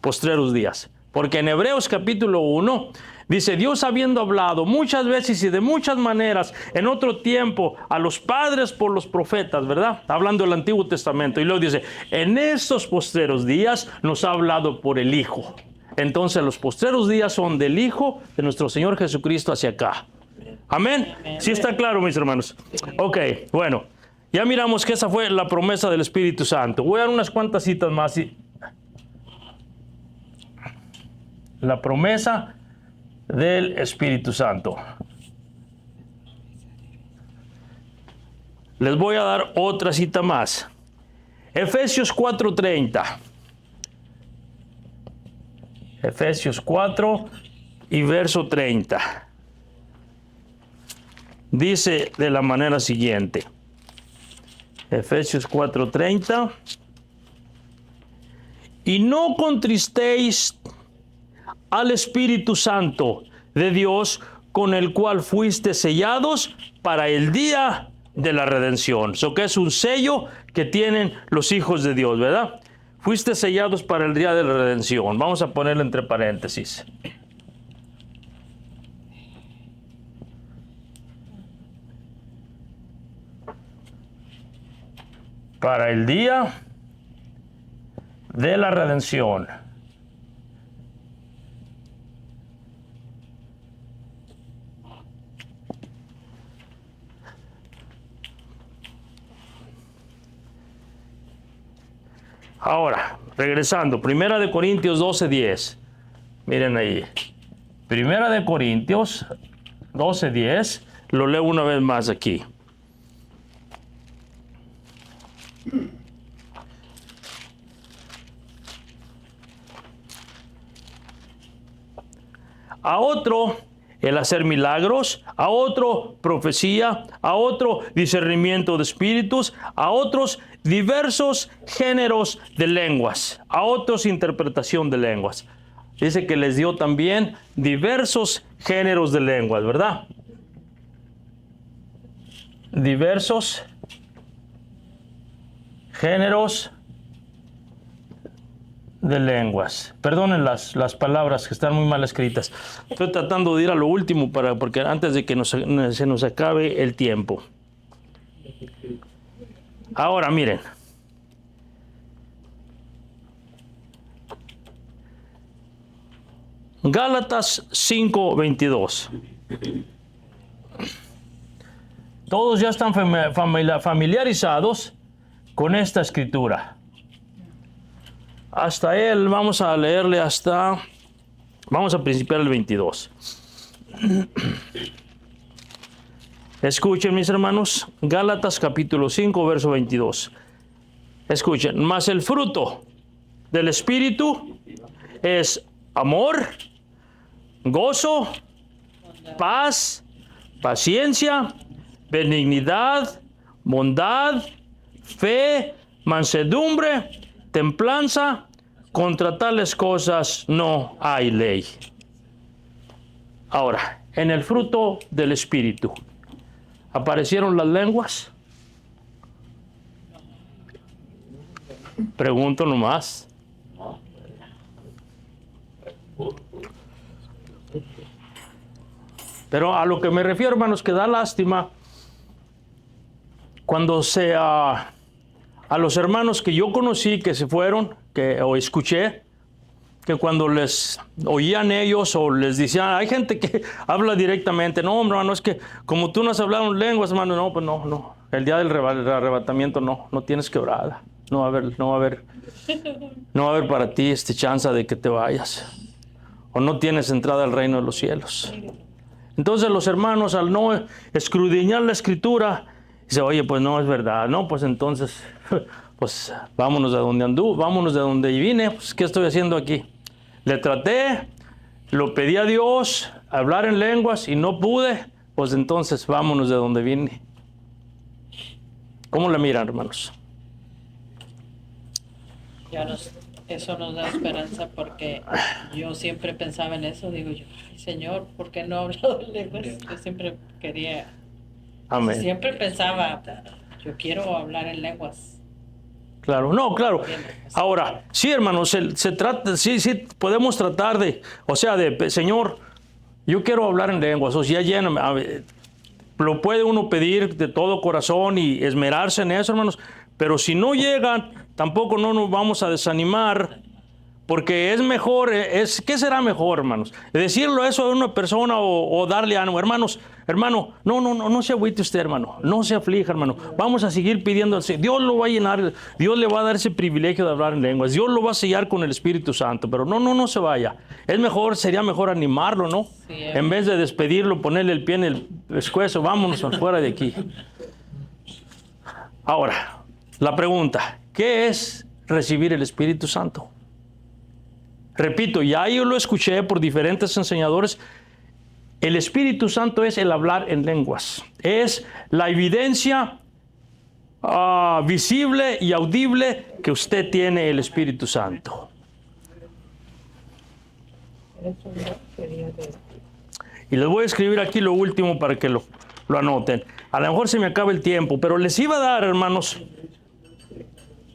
Postreros días. Porque en Hebreos capítulo 1 dice, Dios habiendo hablado muchas veces y de muchas maneras en otro tiempo a los padres por los profetas, ¿verdad? Hablando del Antiguo Testamento. Y luego dice, en estos postreros días nos ha hablado por el Hijo. Entonces los postreros días son del Hijo de nuestro Señor Jesucristo hacia acá. Amén. ¿Sí está claro, mis hermanos? Ok, bueno. Ya miramos que esa fue la promesa del Espíritu Santo. Voy a dar unas cuantas citas más. La promesa del Espíritu Santo. Les voy a dar otra cita más. Efesios 4:30. Efesios 4 y verso 30. Dice de la manera siguiente. Efesios 4:30. Y no contristéis al Espíritu Santo de Dios, con el cual fuiste sellados para el día de la redención. Eso que es un sello que tienen los hijos de Dios, ¿verdad? Fuiste sellados para el día de la redención. Vamos a ponerlo entre paréntesis. Para el día de la redención. Ahora, regresando, 1 Corintios 12:10. Miren ahí. 1 Corintios 12:10. Lo leo una vez más aquí. A otro el hacer milagros, a otro profecía, a otro discernimiento de espíritus, a otros diversos géneros de lenguas, a otros interpretación de lenguas. Dice que les dio también diversos géneros de lenguas, ¿verdad? Diversos géneros de lenguas. Perdonen las palabras que están muy mal escritas. Estoy tratando de ir a lo último porque antes de que se nos acabe el tiempo. Ahora miren. Gálatas 5:22. Todos ya están familiarizados con esta escritura. Hasta él, vamos a leerle vamos a principiar el 22. Escuchen, mis hermanos, Gálatas capítulo 5, verso 22. Escuchen, mas el fruto del Espíritu es amor, gozo, paz, paciencia, benignidad, bondad, fe, mansedumbre, templanza. Contra tales cosas no hay ley. Ahora, en el fruto del Espíritu, ¿aparecieron las lenguas? Pregunto nomás. Pero a lo que me refiero, hermanos, que da lástima cuando a los hermanos que yo conocí que se fueron, o escuché, que cuando les oían ellos o les decían, hay gente que habla directamente, no, hermano, es que como tú no has hablado en lenguas, hermano, no, pues no, el día del arrebatamiento no tienes quebrada, no va a haber para ti chance de que te vayas, o no tienes entrada al reino de los cielos. Entonces los hermanos, al no escudriñar la escritura, dicen, oye, pues no es verdad, no, pues entonces, pues vámonos de donde vámonos de donde vine, pues ¿qué estoy haciendo aquí? Le traté, lo pedí a Dios, hablar en lenguas y no pude, pues entonces vámonos de donde vine. ¿Cómo le miran, hermanos?
Eso nos da esperanza porque yo siempre pensaba en eso, digo yo, ay, Señor, ¿por qué no he hablado en lenguas? Yo siempre quería,
Amén.
Siempre pensaba, yo quiero hablar en lenguas.
Claro, no, claro. Ahora, sí, hermanos, se trata, sí, podemos tratar Señor, yo quiero hablar en lenguas, o sea, lléname. Lo puede uno pedir de todo corazón y esmerarse en eso, hermanos, pero si no llegan, tampoco no nos vamos a desanimar, porque es mejor, ¿qué será mejor, hermanos? Decirlo eso a una persona o darle ánimo, hermano, no se agüite usted, hermano, no se aflija, hermano, vamos a seguir pidiendo, Dios lo va a llenar, Dios le va a dar ese privilegio de hablar en lenguas, Dios lo va a sellar con el Espíritu Santo, pero no se vaya, sería mejor animarlo, ¿no? Sí, en vez de despedirlo, ponerle el pie en el pescuezo, vámonos fuera de aquí. Ahora, la pregunta, ¿qué es recibir el Espíritu Santo? Repito, ya yo lo escuché por diferentes enseñadores. El Espíritu Santo es el hablar en lenguas. Es la evidencia visible y audible que usted tiene el Espíritu Santo. Y les voy a escribir aquí lo último para que lo anoten. A lo mejor se me acaba el tiempo, pero les iba a dar, hermanos,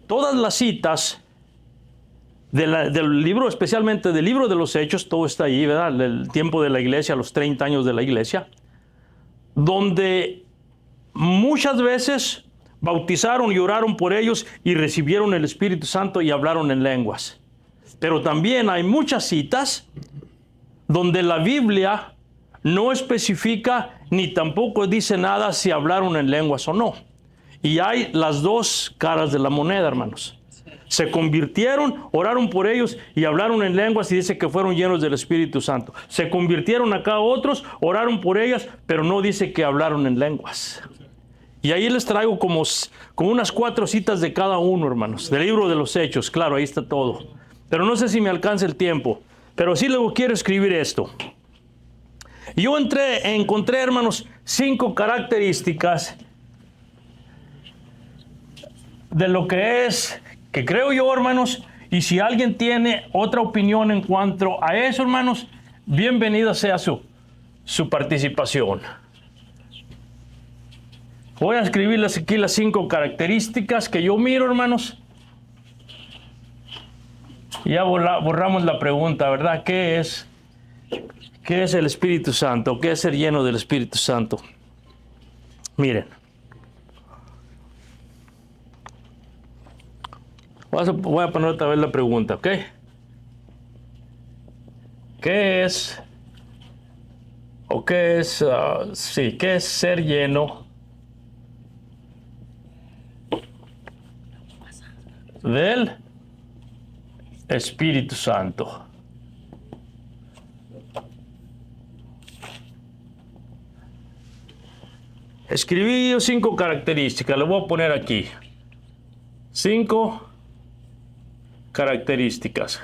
todas las citas del libro, especialmente del libro de los Hechos, todo está ahí, ¿verdad? El tiempo de la iglesia, los 30 años de la iglesia, donde muchas veces bautizaron y oraron por ellos y recibieron el Espíritu Santo y hablaron en lenguas. Pero también hay muchas citas donde la Biblia no especifica ni tampoco dice nada si hablaron en lenguas o no. Y hay las dos caras de la moneda, hermanos. Se convirtieron, oraron por ellos y hablaron en lenguas y dice que fueron llenos del Espíritu Santo. Se convirtieron acá otros, oraron por ellas, pero no dice que hablaron en lenguas. Y ahí les traigo como unas 4 citas de cada uno, hermanos, del libro de los Hechos. Claro, ahí está todo. Pero no sé si me alcanza el tiempo. Pero sí luego quiero escribir esto. Yo encontré, hermanos, 5 características de lo que es, que creo yo, hermanos, y si alguien tiene otra opinión en cuanto a eso, hermanos, bienvenida sea su participación. Voy a escribirles aquí las 5 características que yo miro, hermanos. Ya borramos la pregunta, ¿verdad? ¿Qué es el Espíritu Santo? ¿Qué es ser lleno del Espíritu Santo? Miren. Voy a poner otra vez la pregunta, ¿ok? ¿Qué es ser lleno del Espíritu Santo? Escribí yo 5 características, le voy a poner aquí. 5 características.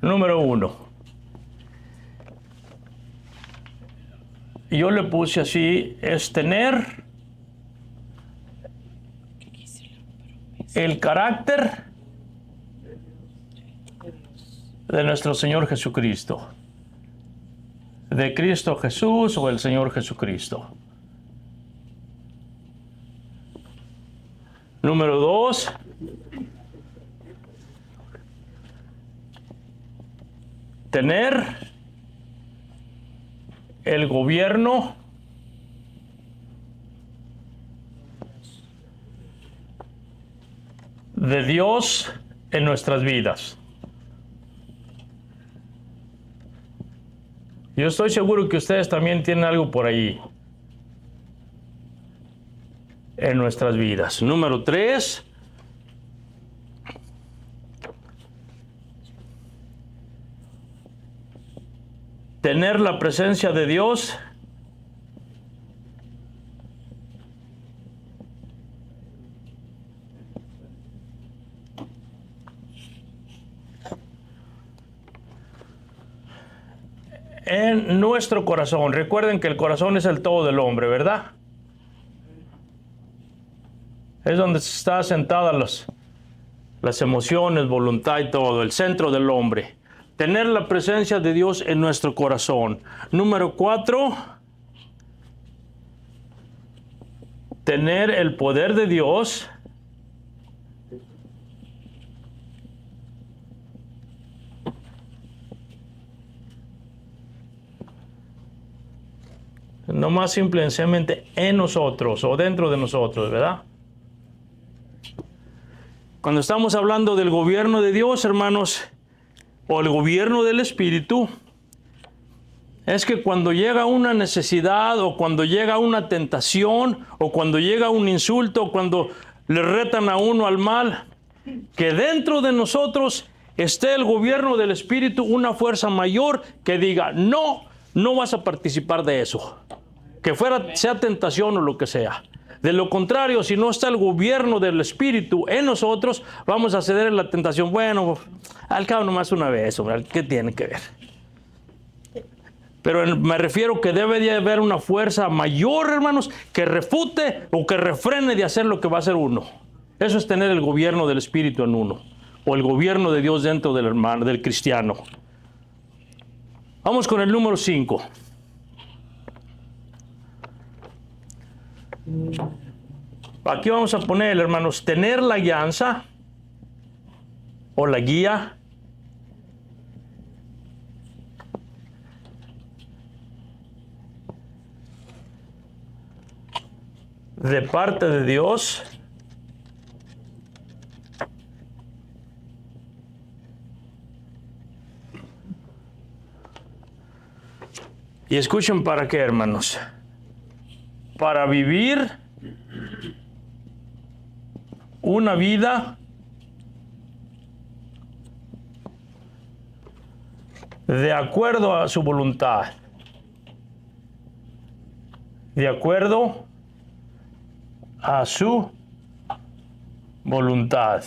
Número 1. Yo le puse así, es tener el carácter de nuestro Señor Jesucristo. De Cristo Jesús o el Señor Jesucristo. Número 2. Tener el gobierno de Dios en nuestras vidas. Yo estoy seguro que ustedes también tienen algo por ahí en nuestras vidas. Número 3. Tener la presencia de Dios en nuestro corazón. Recuerden que el corazón es el todo del hombre, ¿verdad? Es donde está sentadas las emociones, voluntad y todo, el centro del hombre. Tener la presencia de Dios en nuestro corazón. Número 4. Tener el poder de Dios no más simplemente en nosotros o dentro de nosotros, ¿verdad? Cuando estamos hablando del gobierno de Dios, hermanos, o el gobierno del Espíritu, es que cuando llega una necesidad o cuando llega una tentación o cuando llega un insulto o cuando le retan a uno al mal, que dentro de nosotros esté el gobierno del Espíritu, una fuerza mayor que diga, no vas a participar de eso, que sea tentación o lo que sea. De lo contrario, si no está el gobierno del Espíritu en nosotros, vamos a ceder en la tentación. Bueno, al cabo nomás una vez, hombre, ¿qué tiene que ver? Pero me refiero que debe de haber una fuerza mayor, hermanos, que refute o que refrene de hacer lo que va a hacer uno. Eso es tener el gobierno del Espíritu en uno, o el gobierno de Dios dentro del hermano, del cristiano. Vamos con el número 5. Aquí vamos a poner, hermanos, tener la guianza o la guía de parte de Dios Y escuchen para qué, hermanos. Para vivir una vida de acuerdo a su voluntad. De acuerdo a su voluntad.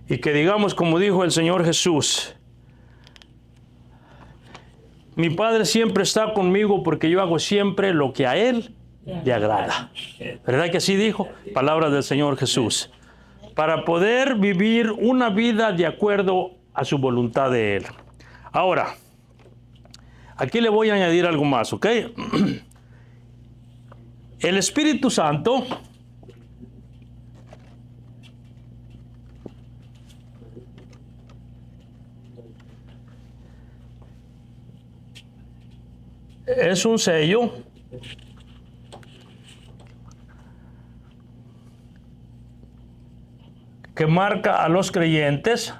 Y que digamos, como dijo el Señor Jesús, mi Padre siempre está conmigo porque yo hago siempre lo que a Él le agrada. ¿Verdad que así dijo? Palabras del Señor Jesús. Para poder vivir una vida de acuerdo a su voluntad de Él. Ahora, aquí le voy a añadir algo más, ¿ok? El Espíritu Santo es un sello que marca a los creyentes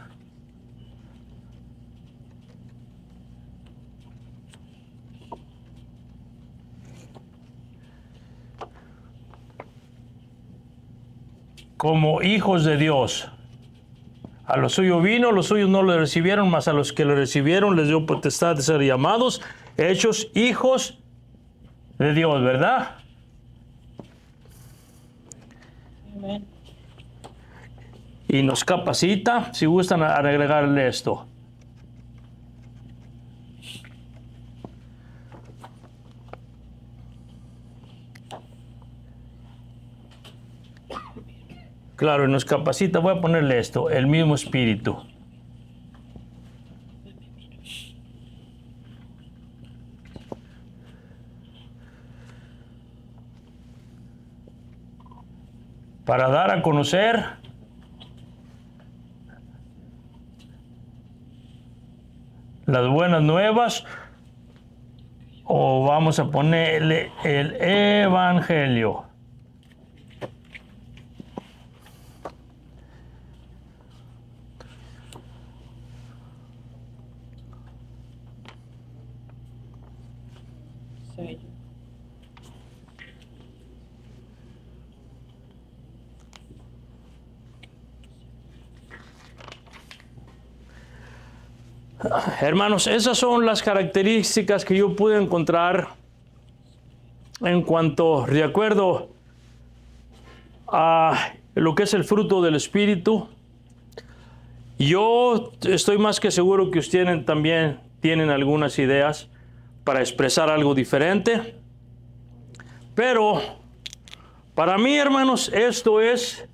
como hijos de Dios. A los suyos vino, los suyos no le recibieron, mas a los que le recibieron les dio potestad de ser llamados, hechos hijos de Dios, ¿verdad?
Amén.
Y nos capacita, si gustan agregarle esto. Claro, y nos capacita, voy a ponerle esto, el mismo Espíritu. Para dar a conocer las buenas nuevas, o vamos a ponerle el Evangelio.
Soy yo.
Hermanos, esas son las características que yo pude encontrar en cuanto, de acuerdo a lo que es el fruto del Espíritu. Yo estoy más que seguro que ustedes también tienen algunas ideas para expresar algo diferente. Pero para mí, hermanos, esto es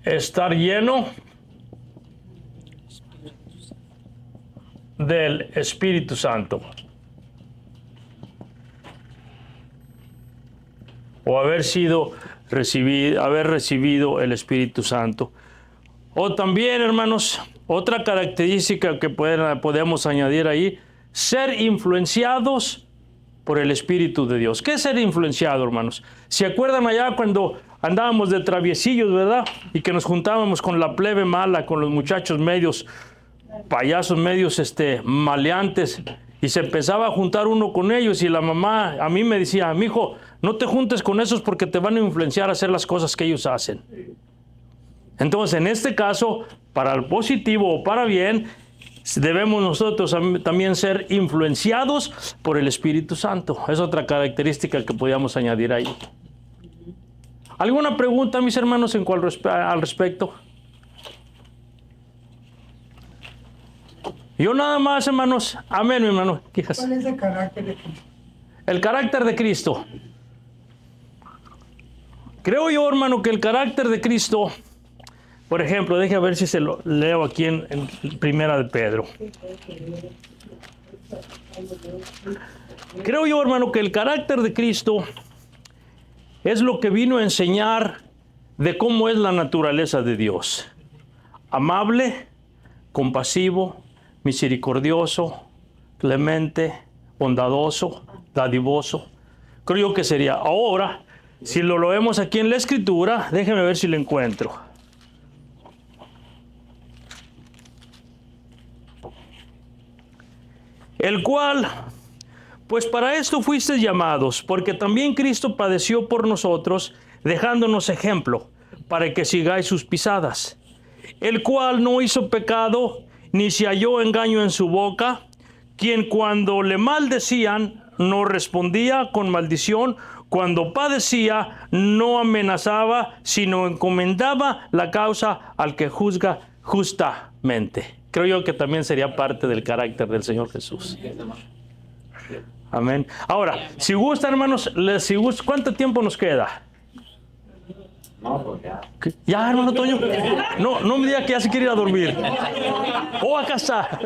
estar lleno del Espíritu Santo. O haber recibido el Espíritu Santo. O también, hermanos, otra característica que podemos añadir ahí, ser influenciados por el Espíritu de Dios. ¿Qué es ser influenciado, hermanos? ¿Se acuerdan allá cuando andábamos de traviesillos, verdad? Y que nos juntábamos con la plebe mala, con los muchachos medios, payasos medios maleantes, y se empezaba a juntar uno con ellos, y la mamá a mí me decía, mijo, no te juntes con esos porque te van a influenciar a hacer las cosas que ellos hacen. Entonces, en este caso, para el positivo o para bien, debemos nosotros también ser influenciados por el Espíritu Santo. Es otra característica que podíamos añadir ahí. ¿Alguna pregunta, mis hermanos, al respecto? Yo nada más, hermanos. Amén, mi hermano.
¿Cuál es el carácter de Cristo?
El carácter de Cristo. Creo yo, hermano, que el carácter de Cristo, por ejemplo, déjame ver si se lo leo aquí en Primera de Pedro. Creo yo, hermano, que el carácter de Cristo es lo que vino a enseñar de cómo es la naturaleza de Dios. Amable, compasivo, misericordioso, clemente, bondadoso, dadivoso. Creo yo que sería. Ahora, si lo vemos aquí en la Escritura, déjenme ver si lo encuentro. el cual, pues para esto fuisteis llamados, porque también Cristo padeció por nosotros, dejándonos ejemplo, para que sigáis sus pisadas, el cual no hizo pecado, ni se halló engaño en su boca, quien cuando le maldecían, no respondía con maldición, cuando padecía, no amenazaba, sino encomendaba la causa al que juzga justamente. Creo yo que también sería parte del carácter del Señor Jesús. Amén. Ahora, si gustan, hermanos, ¿cuánto tiempo nos queda?
No, pues ya.
¿Qué? Ya, hermano Toño. No me diga que ya se quiere ir a dormir. Oh, acá está.